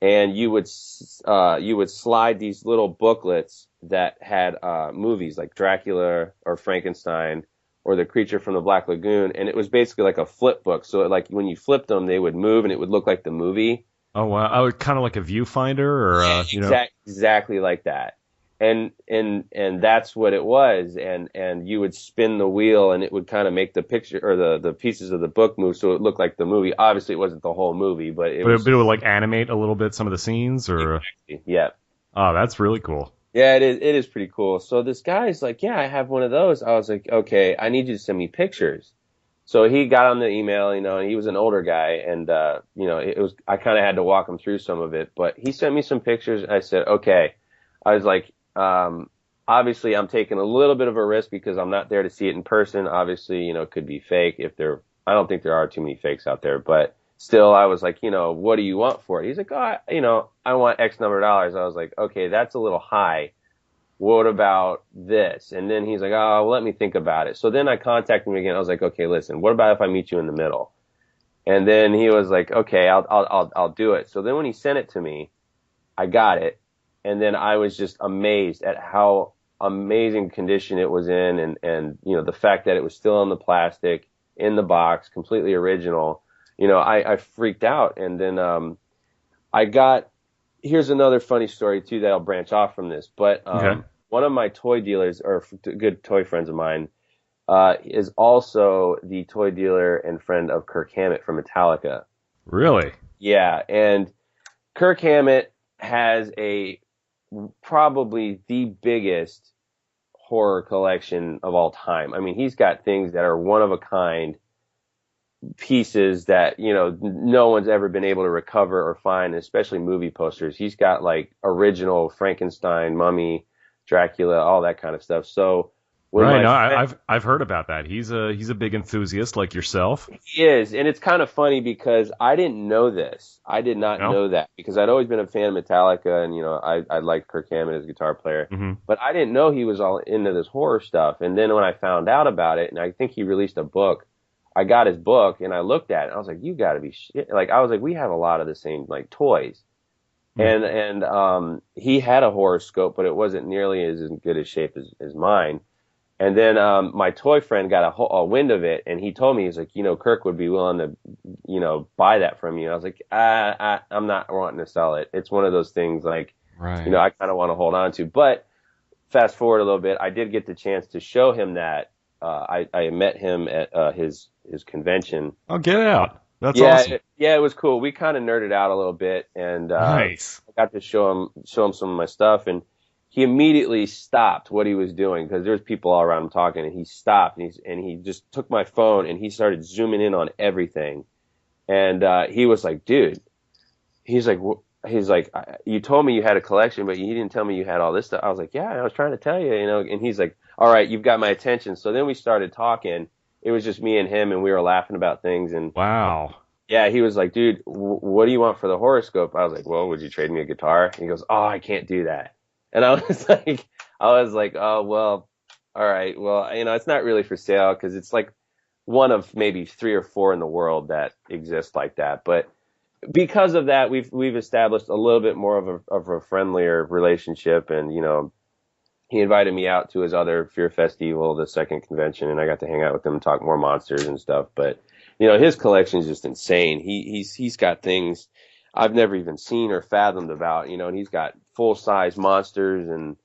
And you would slide these little booklets that had movies like Dracula or Frankenstein or The Creature from the Black Lagoon, and it was basically like a flip book. So like when you flipped them, they would move and it would look like the movie. Oh wow! I would kind of like a viewfinder, or exactly like that. And that's what it was. And you would spin the wheel, and it would kind of make the picture or the pieces of the book move, so it looked like the movie. Obviously, it wasn't the whole movie, but it would like animate a little bit some of the scenes, or exactly. Yeah. Oh, that's really cool. Yeah, it is pretty cool. So this guy's like, yeah, I have one of those. I was like, okay, I need you to send me pictures. So he got on the email, you know, and he was an older guy, and you know, I kind of had to walk him through some of it, but he sent me some pictures. And I said, okay. I was like, obviously I'm taking a little bit of a risk because I'm not there to see it in person. Obviously, you know, it could be fake I don't think there are too many fakes out there, but still, I was like, you know, what do you want for it? He's like, oh, you know, I want X number of dollars. I was like, okay, that's a little high. What about this? And then he's like, oh, well, let me think about it. So then I contacted him again. I was like, okay, listen, what about if I meet you in the middle? And then he was like, okay, I'll do it. So then when he sent it to me, I got it. And then I was just amazed at how amazing condition it was in, and the fact that it was still in the plastic, in the box, completely original. I freaked out. And then I got, here's another funny story too that'll branch off from this. But Okay. one of my toy dealers, or good toy friends of mine, is also the toy dealer and friend of Kirk Hammett from Metallica. Really? Yeah, and Kirk Hammett has probably the biggest horror collection of all time. I mean, he's got things that are one of a kind, pieces that, no one's ever been able to recover or find, especially movie posters. He's got like original Frankenstein, Mummy, Dracula, all that kind of stuff. So when Right. my No, friend, I've heard about that. He's a big enthusiast like yourself. he is, and it's kind of funny because I didn't know this. I did not No. know that because I'd always been a fan of Metallica, and I liked Kirk Hammett as a guitar player, Hmm. but I didn't know he was all into this horror stuff. And then when I found out about it, and I think he released a book, I got his book and I looked at it. And I was like, you got to be shit! Like I was like, we have a lot of the same like toys, and he had a horoscope, but it wasn't nearly as in good a shape as mine. And then my toy friend got a wind of it, and he told me, he's like, Kirk would be willing to, buy that from you. And I was like, I'm not wanting to sell it. It's one of those things like, Right. I kind of want to hold on to. But fast forward a little bit, I did get the chance to show him that. I met him at his convention. Oh, get out. That's Yeah, awesome. it was cool. We kind of nerded out a little bit, and Nice. I got to show him some of my stuff, and he immediately stopped what he was doing because there was people all around him talking, and he stopped and he just took my phone and he started zooming in on everything, and he was like, dude, he's like, you told me you had a collection, but you didn't tell me you had all this stuff. I was like, yeah, I was trying to tell you, and he's like, all right, you've got my attention. So then we started talking. It was just me and him, and we were laughing about things, and Wow. yeah, he was like, dude, what do you want for the horoscope? I was like, well, would you trade me a guitar? And he goes, oh, I can't do that. And I was like, oh, well, all right. Well, it's not really for sale because it's like one of maybe 3 or 4 in the world that exist like that. But because of that, we've established a little bit more of a friendlier relationship. And, he invited me out to his other Fear Festival, the second convention, and I got to hang out with him and talk more monsters and stuff. But, his collection is just insane. He's got things I've never even seen or fathomed about, and he's got full size monsters. And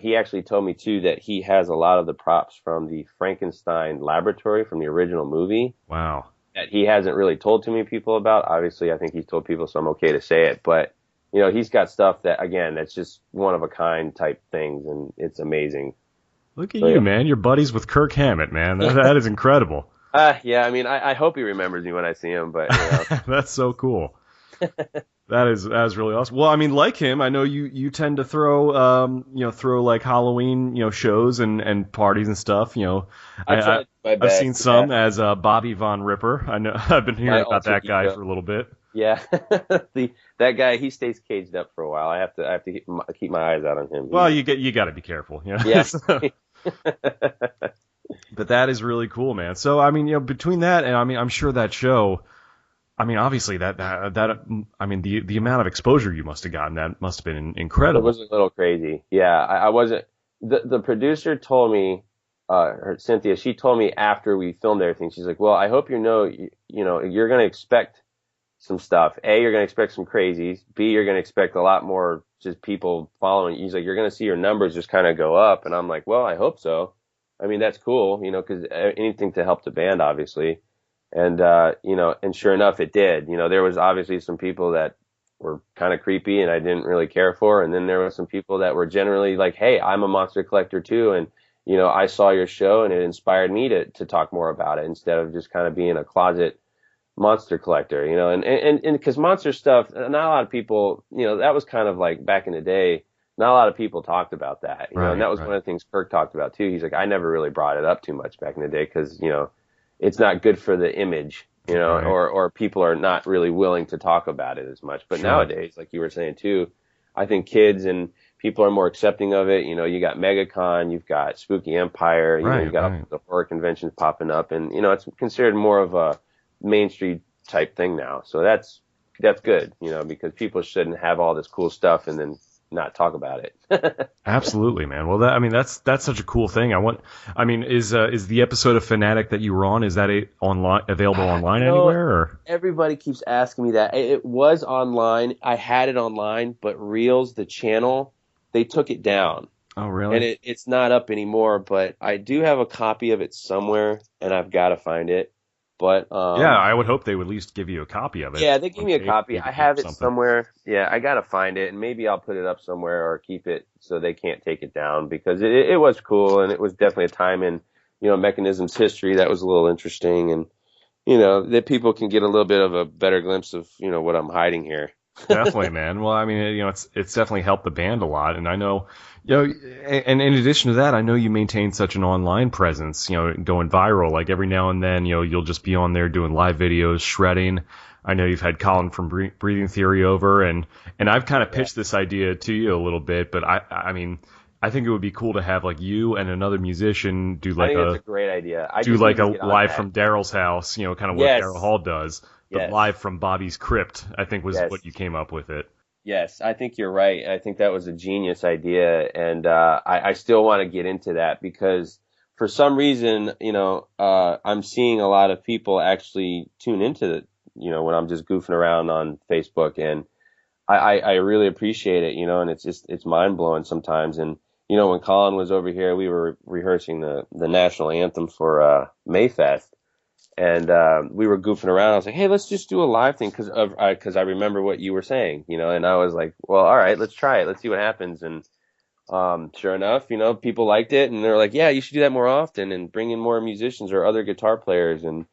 he actually told me too that he has a lot of the props from the Frankenstein laboratory from the original movie Wow. that he hasn't really told too many people about. Obviously, I think he's told people, so I'm okay to say it. But, he's got stuff that, again, that's just one of a kind type things, and it's amazing. Look at So, you, yeah. man. Your buddies with Kirk Hammett, man. That is incredible. Yeah, I mean, I hope he remembers me when I see him, but, That's so cool. That is really awesome. Well, I mean, like him, I know you tend to throw like Halloween, shows and parties and stuff. I try to do my I've best. seen some as Bobby Von Ripper. I know I've been hearing My about that alter guy ego. for a little bit. Yeah, that guy, he stays caged up for a while. I have to keep my eyes out on him. Well, you got to be careful. Yeah. But that is really cool, man. So I mean, between that and I mean, I'm sure that show. I mean, obviously that I mean the amount of exposure you must have gotten, that must have been It incredible. was a little crazy. Yeah, I wasn't. The producer told me, or Cynthia, she told me after we filmed everything, she's like, well, I hope you're going to expect some stuff. A, you're going to expect some crazies. B, you're going to expect a lot more just people following. He's like, you're going to see your numbers just kind of go up. And I'm like, well, I hope so. I mean, that's cool, because anything to help the band, obviously. And, and sure enough, it did. There was obviously some people that were kind of creepy and I didn't really care for. And then there were some people that were generally like, hey, I'm a monster collector too. And, I saw your show and it inspired me to talk more about it instead of just kind of being a closet monster collector, and because monster stuff, not a lot of people, that was kind of like back in the day, not a lot of people talked about that, and that was Right. one of the things Kirk talked about too. He's like, I never really brought it up too much back in the day because, it's not good for the image, Right. or people are not really willing to talk about it as much. But Sure. nowadays, like you were saying too, I think kids and people are more accepting of it. You got MegaCon, you've got Spooky Empire, Right, you've got right. the horror conventions popping up, and, it's considered more of mainstream type thing now. So that's good, you know, because people shouldn't have all this cool stuff and then not talk about it. Absolutely, man. Well, that's such a cool thing. Is the episode of Fanatic that you were on, is that available online anywhere? Or? Everybody keeps asking me that. It was online. I had it online, but Reelz, the channel, they took it down. Oh, really? And it's not up anymore, but I do have a copy of it somewhere, and I've got to find it. But yeah, I would hope they would at least give you a copy of it. Yeah, they gave me a copy. I have it somewhere. Yeah, I got to find it, and maybe I'll put it up somewhere or keep it so they can't take it down, because it was cool, and it was definitely a time in, you know, Meka Nism's history that was a little interesting, and, you know, that people can get a little bit of a better glimpse of, you know, what I'm hiding here. Definitely, man. Well, I mean, you know, it's definitely helped the band a lot, and I know, you know, and in addition to that, I know you maintain such an online presence, you know, going viral. Like every now and then, you know, you'll just be on there doing live videos, shredding. I know you've had Colin from Breathing Theory over, and I've kind of pitched this idea to you a little bit, but I mean, I think it would be cool to have like you and another musician do like it's a great idea. Do like a live from Daryl's house, you know, kind of what Daryl Hall does. But live from Bobby's Crypt, I think was what you came up with it. Yes, I think you're right. I think that was a genius idea, and I still want to get into that because for some reason, you know, I'm seeing a lot of people actually tune into it, you know, when I'm just goofing around on Facebook, and I really appreciate it, you know, and it's mind blowing sometimes. And you know, when Colin was over here, we were rehearsing the national anthem for Mayfest. And we were goofing around. I was like, hey, let's just do a live thing because I remember what you were saying, you know, and I was like, well, all right, let's try it. Let's see what happens. And sure enough, you know, people liked it. And they're like, yeah, you should do that more often and bring in more musicians or other guitar players. And,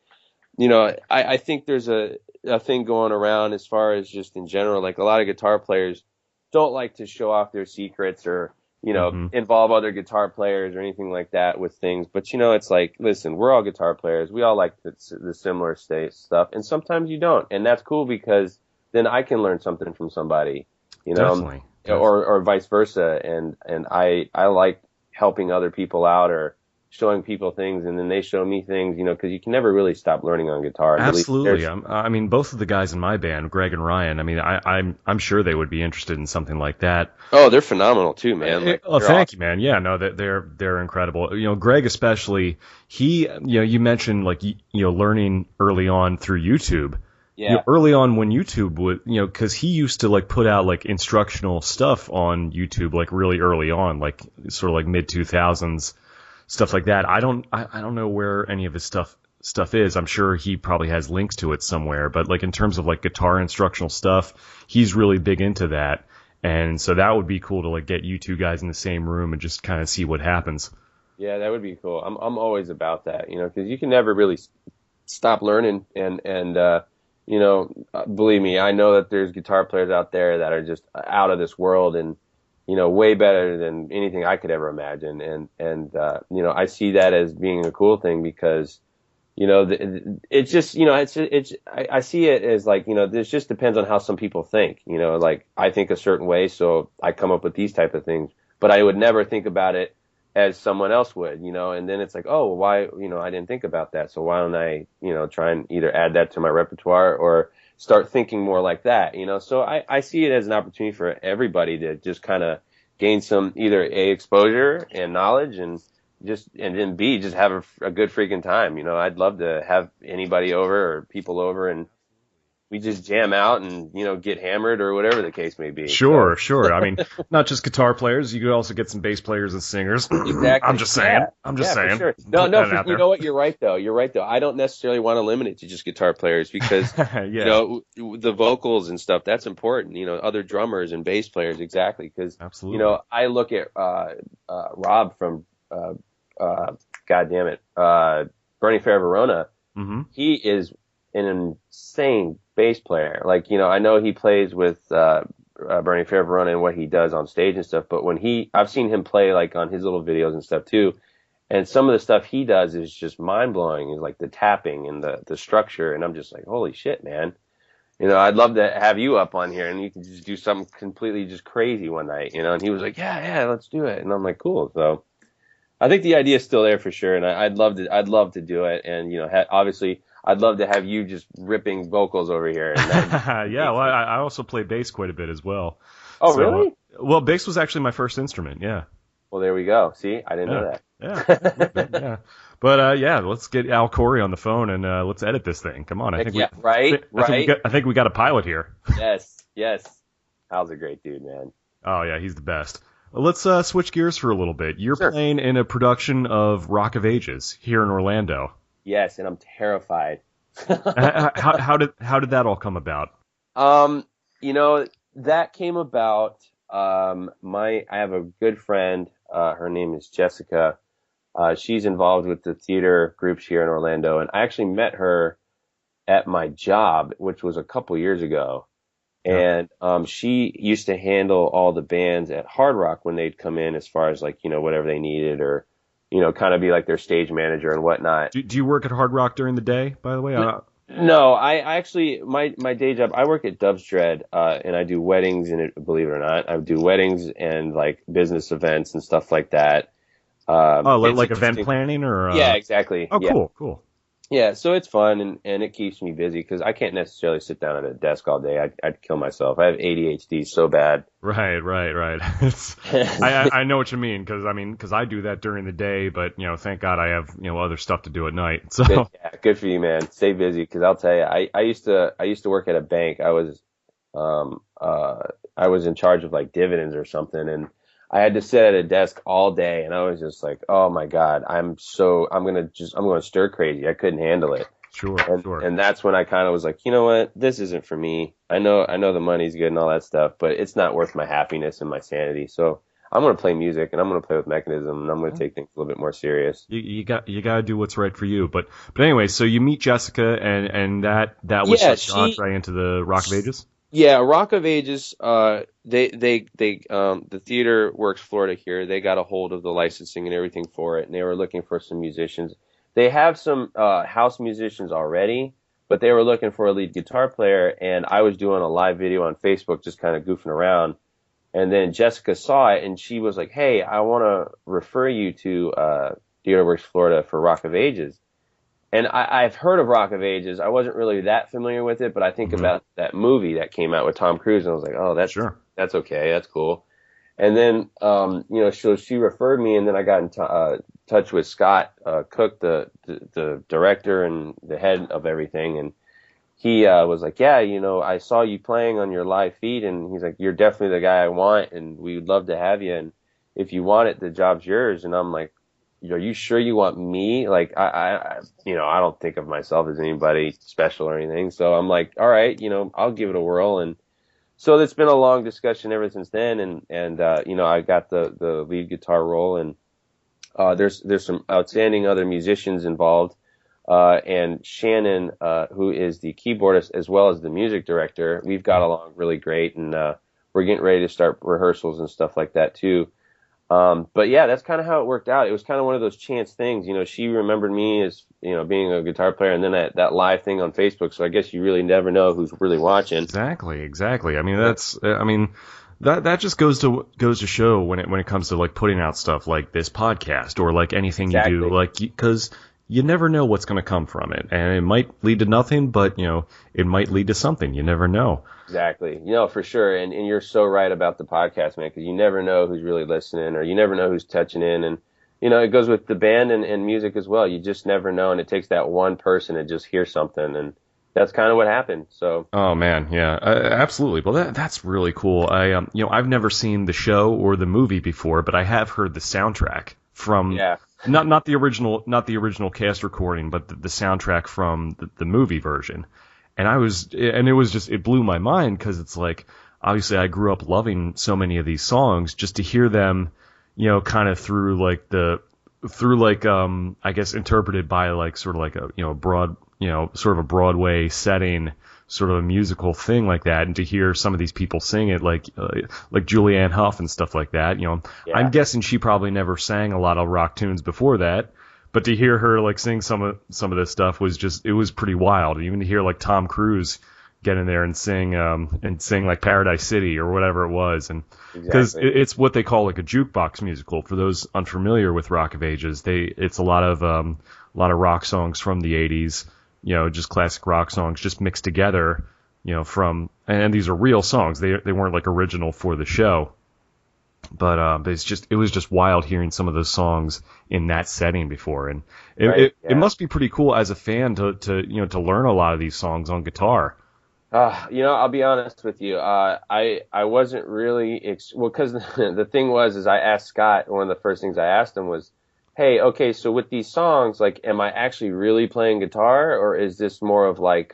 you know, I think there's a thing going around as far as just in general, like a lot of guitar players don't like to show off their secrets or, you know, involve other guitar players or anything like that with things. But, you know, it's like, listen, we're all guitar players. We all like the similar stuff. And sometimes you don't. And that's cool because then I can learn something from somebody, you know, Definitely. Or vice versa. And I like helping other people out or showing people things, and then they show me things, you know, because you can never really stop learning on guitar. Absolutely. I mean, both of the guys in my band, Greg and Ryan, I mean, I'm sure they would be interested in something like that. Oh, they're phenomenal too, man. Like, thank you, man. Yeah, no, they're incredible. You know, Greg especially, you know, you mentioned like, you know, learning early on through YouTube. Yeah. You know, early on when YouTube would, you know, because he used to like put out like instructional stuff on YouTube like really early on, like sort of like mid 2000s. Stuff like that. I don't know where any of his stuff is. I'm sure he probably has links to it somewhere, but like in terms of like guitar instructional stuff, he's really big into that. And so that would be cool to like get you two guys in the same room and just kind of see what happens. Yeah, that would be cool. I'm always about that, you know, because you can never really stop learning. And you know, believe me, I know that there's guitar players out there that are just out of this world and, you know, way better than anything I could ever imagine. And you know, I see that as being a cool thing because, you know, it's just, you know, I see it as like, you know, this just depends on how some people think, you know, like I think a certain way. So I come up with these type of things, but I would never think about it as someone else would, you know, and then it's like, oh, why, you know, I didn't think about that. So why don't I, you know, try and either add that to my repertoire or start thinking more like that, you know? So I see it as an opportunity for everybody to just kind of gain some either A, exposure and knowledge and then B, just have a good freaking time. You know, I'd love to have anybody over or people over and we just jam out and, you know, get hammered or whatever the case may be. Sure. I mean, not just guitar players. You could also get some bass players and singers. Exactly. I'm just saying. For sure. No, you know what? You're right, though. I don't necessarily want to limit it to just guitar players because, you know, the vocals and stuff, that's important. You know, other drummers and bass players, exactly. Because, you know, I look at Rob from, Burning Fair Verona. Mm-hmm. He is an insane bass player. Like, you know, I know he plays with Burning Fair Verona and what he does on stage and stuff, but I've seen him play like on his little videos and stuff too, and some of the stuff he does is just mind blowing. Is like the tapping and the structure, and I'm just like, holy shit, man. You know, I'd love to have you up on here and you can just do something completely just crazy one night, you know. And he was like, yeah, let's do it. And I'm like, cool. So I think the idea is still there for sure, and I'd love to do it. And you know, obviously, I'd love to have you just ripping vocals over here. And yeah, well, I also play bass quite a bit as well. Oh, so, really? Well, bass was actually my first instrument. Yeah. Well, there we go. See, I didn't know that. Yeah. But let's get Al Corey on the phone and let's edit this thing. Come on, I think we got a pilot here. Yes. Al's a great dude, man. Oh yeah, he's the best. Let's switch gears for a little bit. You're Sure. playing in a production of Rock of Ages here in Orlando. Yes, and I'm terrified. How did that all come about? That came about. I have a good friend. Her name is Jessica. She's involved with the theater groups here in Orlando, and I actually met her at my job, which was a couple years ago. And she used to handle all the bands at Hard Rock when they'd come in, as far as like, whatever they needed, or kind of be like their stage manager and whatnot. Do you work at Hard Rock during the day, by the way? No, I actually, my day job, I work at Dove's Dread, and I do weddings, and believe it or not, I do weddings and like business events and stuff like that. Like event planning or? Yeah, exactly. Oh, yeah. Cool. Yeah, so it's fun and it keeps me busy because I can't necessarily sit down at a desk all day. I'd kill myself. I have ADHD so bad. Right. I know what you mean because I do that during the day, but thank God I have other stuff to do at night. So good for you, man. Stay busy because I'll tell you, I used to work at a bank. I was in charge of like dividends or something, and I had to sit at a desk all day, and I was just like, oh my God, I'm going stir crazy. I couldn't handle it. Sure. And that's when I kind of was like, you know what, this isn't for me. I know the money's good and all that stuff, but it's not worth my happiness and my sanity. So I'm going to play music, and I'm going to play with Meka Nism, and I'm going to take things a little bit more serious. You got to do what's right for you. But anyway, so you meet Jessica, and that was such an entree into the Rock of Ages. Yeah, Rock of Ages. The Theater Works Florida here. They got a hold of the licensing and everything for it, and they were looking for some musicians. They have some house musicians already, but they were looking for a lead guitar player. And I was doing a live video on Facebook, just kind of goofing around. And then Jessica saw it, and she was like, "Hey, I want to refer you to Theater Works Florida for Rock of Ages." And I've heard of Rock of Ages. I wasn't really that familiar with it, but I think about that movie that came out with Tom Cruise, and I was like, oh, that's okay. That's cool. And then, so she referred me, and then I got in touch with Scott Cook, the director and the head of everything. And he was like, yeah, I saw you playing on your live feed, and he's like, you're definitely the guy I want, and we would love to have you. And if you want it, the job's yours. And I'm like, are you sure you want me? Like, I don't think of myself as anybody special or anything. So I'm like, all right, I'll give it a whirl. And so it's been a long discussion ever since then. And I got the lead guitar role, and there's some outstanding other musicians involved. And Shannon, who is the keyboardist as well as the music director, we've got along really great. And we're getting ready to start rehearsals and stuff like that too. But yeah, that's kind of how it worked out. It was kind of one of those chance things. She remembered me as, being a guitar player, and then that live thing on Facebook. So I guess you really never know who's really watching. Exactly. I mean, that just goes to show when it comes to like putting out stuff like this podcast or like anything you do, like, because you never know what's going to come from it, and it might lead to nothing, but it might lead to something. You never know. Exactly. For sure. And you're so right about the podcast, man, because you never know who's really listening, or you never know who's touching in. And, it goes with the band and music as well. You just never know. And it takes that one person to just hear something. And that's kind of what happened. So. Oh man. Yeah, absolutely. Well, that's really cool. I've never seen the show or the movie before, but I have heard the soundtrack from, not the original cast recording, but the soundtrack from the movie version. And it blew my mind, because it's like, obviously I grew up loving so many of these songs, just to hear them, kind of through I guess interpreted by like sort of like a broad, sort of a Broadway setting, sort of a musical thing like that. And to hear some of these people sing it, like Julianne Hough and stuff like that, I'm guessing she probably never sang a lot of rock tunes before that. But to hear her like sing some of this stuff it was pretty wild. Even to hear like Tom Cruise get in there and sing like Paradise City or whatever it was, and because it's what they call like a jukebox musical. For those unfamiliar with Rock of Ages, it's a lot of rock songs from the 80s, just classic rock songs just mixed together, and these are real songs. They weren't like original for the show. But it was just wild hearing some of those songs in that setting before, and it must be pretty cool as a fan to learn a lot of these songs on guitar. I'll be honest with you. I wasn't really because the thing was I asked Scott. One of the first things I asked him was, "Hey, okay, so with these songs, like, am I actually really playing guitar, or is this more of like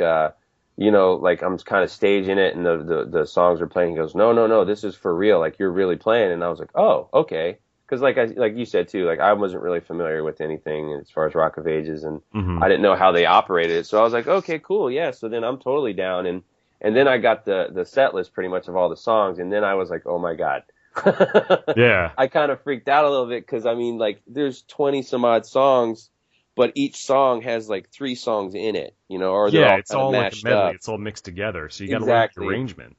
like I'm kind of staging it and the songs are playing?" He goes, no, this is for real. Like, you're really playing. And I was like, oh, okay. Cause like you said too, like I wasn't really familiar with anything as far as Rock of Ages, and I didn't know how they operated. So I was like, okay, cool. Yeah. So then I'm totally down. And then I got the set list pretty much of all the songs. And then I was like, oh my God. Yeah. I kind of freaked out a little bit. Cause I mean, like, there's 20 some odd songs, but each song has like 3 songs in it, or they're all it's all like a medley. up. It's all mixed together. So you got to learn the arrangement.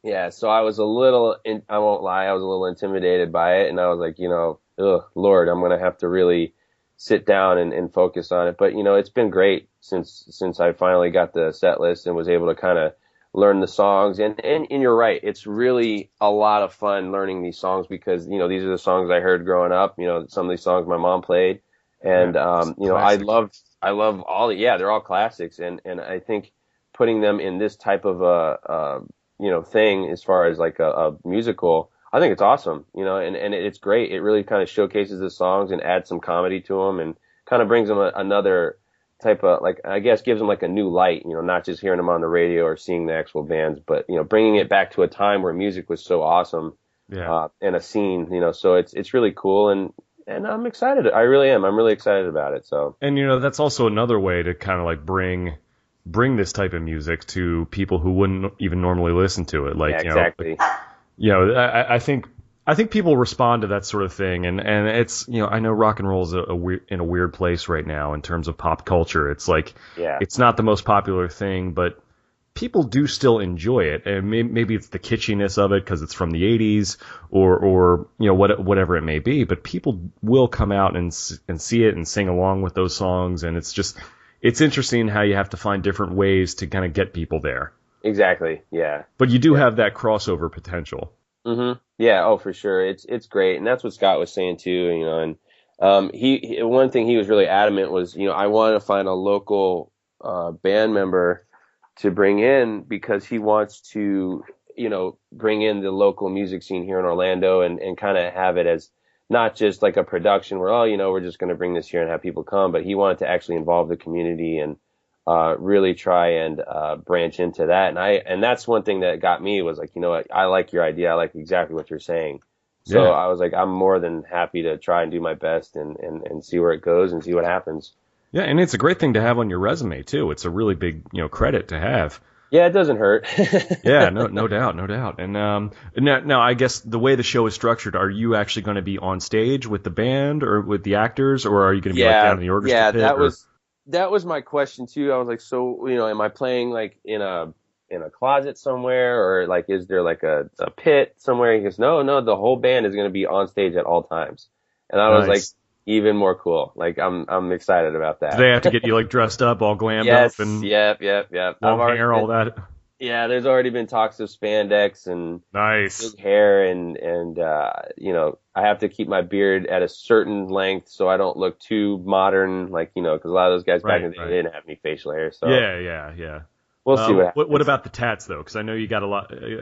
Yeah, so I was a little, I won't lie, I was a little intimidated by it, and I was like, Lord, I'm going to have to really sit down and focus on it. But, it's been great since I finally got the set list and was able to kind of learn the songs. And you're right, it's really a lot of fun learning these songs because, these are the songs I heard growing up, some of these songs my mom played. And, I love all, they're all classics. And I think putting them in this type of thing as far as like a musical, I think it's awesome, and it's great. It really kind of showcases the songs and adds some comedy to them and kind of brings them another type of, like, I guess gives them like a new light, not just hearing them on the radio or seeing the actual bands, but, bringing it back to a time where music was so awesome, and a scene, so it's really cool. And I'm excited. I really am. I'm really excited about it. So, and that's also another way to kind of like bring this type of music to people who wouldn't even normally listen to it. Like, exactly. I think people respond to that sort of thing, and it's, I know rock and roll is in a weird place right now in terms of pop culture. It's like, it's not the most popular thing, but people do still enjoy it, and maybe it's the kitschiness of it because it's from the 80s or whatever it may be, but people will come out and see it and sing along with those songs, and it's interesting how you have to find different ways to kind of get people there. Exactly. Yeah. But you do have that crossover potential. Mm-hmm. Yeah. Oh, for sure. It's great. And that's what Scott was saying too, and, he one thing he was really adamant was, I want to find a local, band member to bring in because he wants to, bring in the local music scene here in Orlando and kind of have it as not just like a production where, we're just going to bring this here and have people come, but he wanted to actually involve the community and really try and branch into that. And that's one thing that got me was like, I like your idea. I like exactly what you're saying. So I was like, I'm more than happy to try and do my best and see where it goes and see what happens. Yeah, and it's a great thing to have on your resume too. It's a really big, credit to have. Yeah, it doesn't hurt. Yeah, no doubt. And now, I guess the way the show is structured, are you actually going to be on stage with the band or with the actors, or are you going to be like down in the orchestra pit? Yeah, that was my question too. I was like, so am I playing like in a closet somewhere, or like is there like a pit somewhere? He goes, no, the whole band is going to be on stage at all times. And I was like, even more cool. Like I'm excited about that. Do they have to get you like dressed up, all glammed up, and yep. long hair, all that? Yeah, there's already been talks of spandex and nice big hair, and I have to keep my beard at a certain length so I don't look too modern, like because a lot of those guys back in the day didn't have any facial hair. So yeah. We'll see what happens. What about the tats though? Because I know you got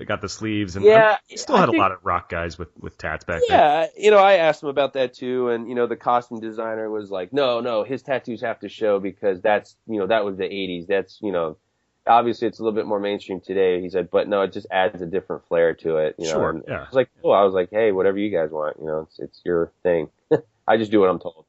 got the sleeves, and you still had a lot of rock guys with tats back then. Yeah, I asked him about that too, and the costume designer was like, no, his tattoos have to show because that's that was the 80s. That's obviously it's a little bit more mainstream today. He said, but no, it just adds a different flair to it. Sure. And I was like, cool. I was like, hey, whatever you guys want, it's your thing. I just do what I'm told.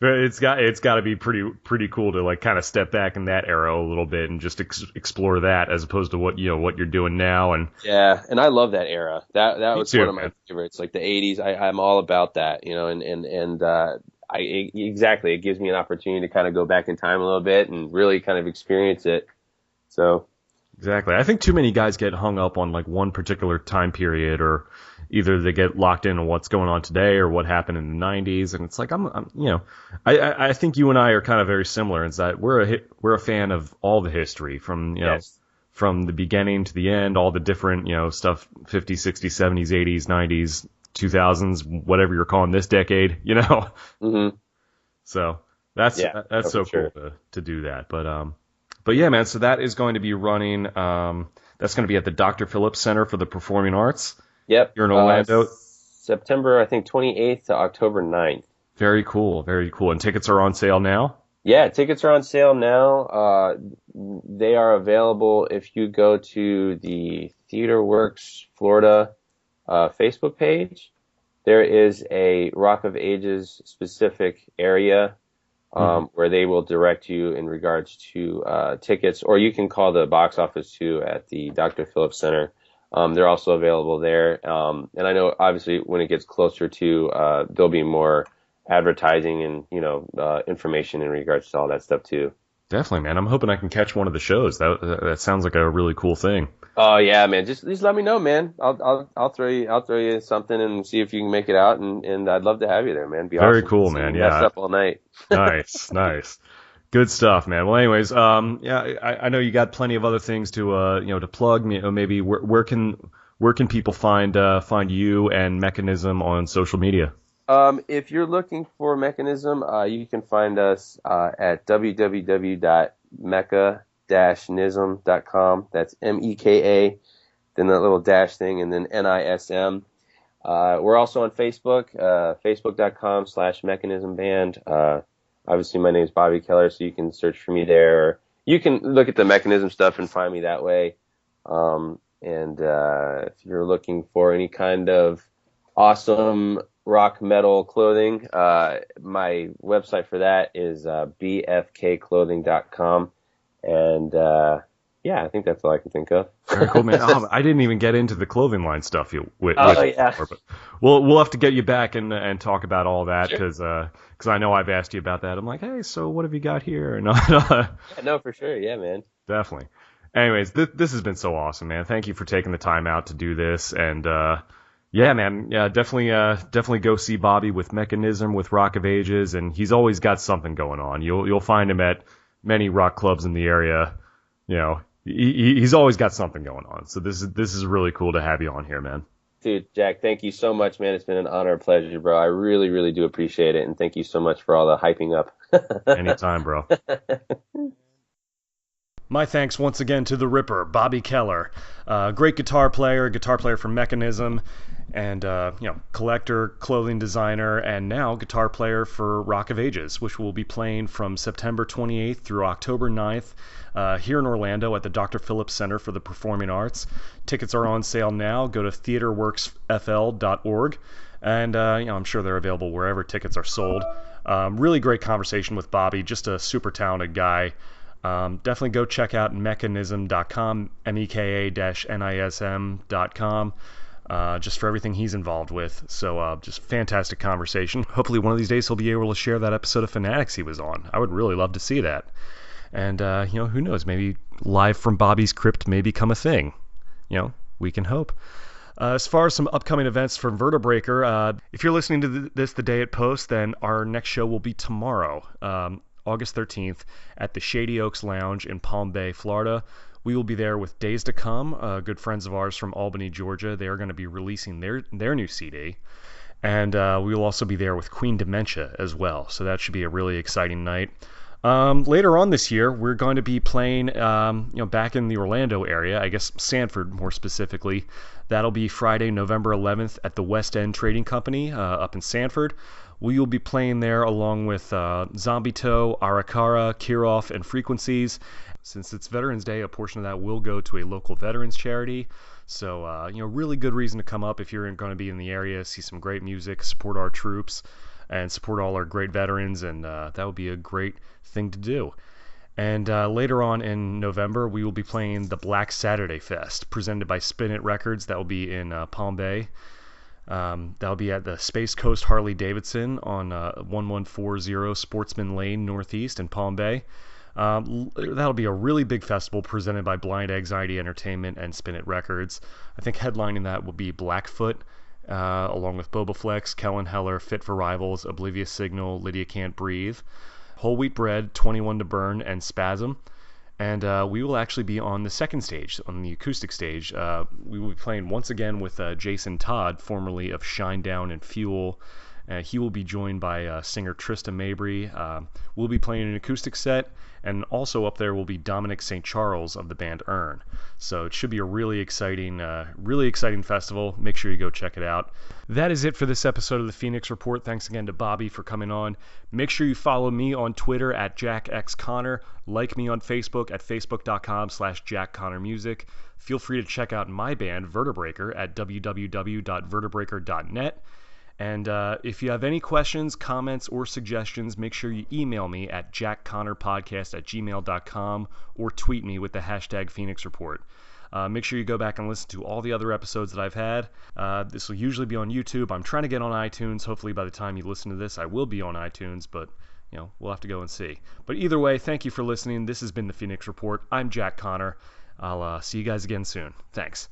It's got to be pretty cool to like kind of step back in that era a little bit and just explore that as opposed to what you're doing now. And yeah, and I love that era. That was one of my favorites, like the 80s. I'm all about that, exactly. It gives me an opportunity to kind of go back in time a little bit and really kind of experience it. So exactly, I think too many guys get hung up on like one particular time period or either they get locked in on what's going on today or what happened in the 90s. And it's like, I think you and I are kind of very similar in that we're a fan of all the history from, Yes. from the beginning to the end, all the different, stuff, 50s, 60s, 70s, 80s, 90s, 2000s, whatever you're calling this decade, Mm-hmm. So that's so cool to do that. But yeah, man, so that is going to be running, that's going to be at the Dr. Phillips Center for the Performing Arts. Yep. Here in Orlando. September, I think, 28th to October 9th. Very cool, very cool. And tickets are on sale now? Yeah, tickets are on sale now. They are available if you go to the Theater Works Florida Facebook page. There is a Rock of Ages specific area where they will direct you in regards to tickets, or you can call the box office too at the Dr. Phillips Center. They're also available there. And I know obviously when it gets closer to, there'll be more advertising and, information in regards to all that stuff too. Definitely, man. I'm hoping I can catch one of the shows. That sounds like a really cool thing. Oh yeah, man. Just let me know, man. I'll throw you something and see if you can make it out, and I'd love to have you there, man. Be very awesome. Cool, man. Yeah. Mess up all night. Nice. Good stuff, man. Well, anyways, I know you got plenty of other things to to plug. Maybe where can people find you and Meka Nism on social media? If you're looking for Meka Nism, you can find us at www.meka-nism.com. That's MEKA, then that little dash thing, and then NISM. We're also on Facebook, facebook.com/Meka Nism Band. Obviously, my name is Bobby Keller, so you can search for me there. You can look at the Meka Nism stuff and find me that way. And if you're looking for any kind of awesome rock metal clothing, my website for that is bfkclothing.com. And I think that's all I can think of. Very cool, man. I didn't even get into the clothing line stuff Yeah. before, but we'll have to get you back and talk about all that because I know I've asked you about that. I'm like, hey, so what have you got here? No, for sure. Yeah, man. Definitely. Anyways, this has been so awesome, man. Thank you for taking the time out to do this. And yeah, man, yeah, definitely go see Bobby with Meka Nism, with Rock of Ages, and he's always got something going on. You'll find him at many rock clubs in the area. He's always got something going on. So this is really cool to have you on here, man. Dude, Jack, thank you so much, man. It's been an honor and pleasure, bro. I really, really do appreciate it, and thank you so much for all the hyping up. Anytime, bro. My thanks once again to the Ripper, Bobby Keller, great guitar player for Meka Nism, and collector, clothing designer, and now guitar player for Rock of Ages, which will be playing from September 28th through October 9th here in Orlando at the Dr. Phillips Center for the Performing Arts. Tickets are on sale now. Go to theaterworksfl.org, and I'm sure they're available wherever tickets are sold. Really great conversation with Bobby, just a super talented guy. Definitely go check out mekanism.com, meka-nism.com, just for everything he's involved with. So just fantastic conversation. Hopefully one of these days he'll be able to share that episode of Fanatics he was on. I would really love to see that. And who knows, maybe live from Bobby's crypt may become a thing. We can hope. As far as some upcoming events from Vertebreaker, if you're listening to this the day it posts, then our next show will be tomorrow, August 13th, at the Shady Oaks Lounge in Palm Bay, Florida. We will be there with Days to Come, good friends of ours from Albany, Georgia. They are going to be releasing their new CD. And we will also be there with Queen Dementia as well. So that should be a really exciting night. Later on this year, we're going to be playing, back in the Orlando area, I guess Sanford more specifically. That'll be Friday, November 11th at the West End Trading Company up in Sanford. We will be playing there along with Zombie Toe, Arakara, Kirov, and Frequencies. Since it's Veterans Day, a portion of that will go to a local veterans charity. So, really good reason to come up if you're going to be in the area, see some great music, support our troops, and support all our great veterans, and that would be a great thing to do. And later on in November, we will be playing the Black Saturday Fest, presented by Spin It Records. That will be in Palm Bay. That'll be at the Space Coast Harley Davidson on 1140 Sportsman Lane Northeast in Palm Bay. That'll be a really big festival presented by Blind Anxiety Entertainment and Spin It Records. I think headlining that will be Blackfoot, along with Boba Flex, Kellen Heller, Fit for Rivals, Oblivious Signal, Lydia Can't Breathe, Whole Wheat Bread, 21 to Burn, and Spasm. And we will actually be on the second stage, on the acoustic stage. We will be playing once again with Jason Todd, formerly of Shinedown and Fuel. He will be joined by singer Trista Mabry. We'll be playing an acoustic set, and also up there will be Dominic St. Charles of the band Earn. So it should be a really exciting festival. Make sure you go check it out. That is it for this episode of the Phoenix Report. Thanks again to Bobby for coming on. Make sure you follow me on Twitter at JackXConnor. Like me on Facebook at facebook.com/JackConnorMusic. Feel free to check out my band, Vertebreaker, at www.vertebreaker.net. And if you have any questions, comments, or suggestions, make sure you email me at jackconnorpodcast@gmail.com or tweet me with the hashtag Phoenix Report. Make sure you go back and listen to all the other episodes that I've had. This will usually be on YouTube. I'm trying to get on iTunes. Hopefully by the time you listen to this, I will be on iTunes, but we'll have to go and see. But either way, thank you for listening. This has been the Phoenix Report. I'm Jack Connor. I'll see you guys again soon. Thanks.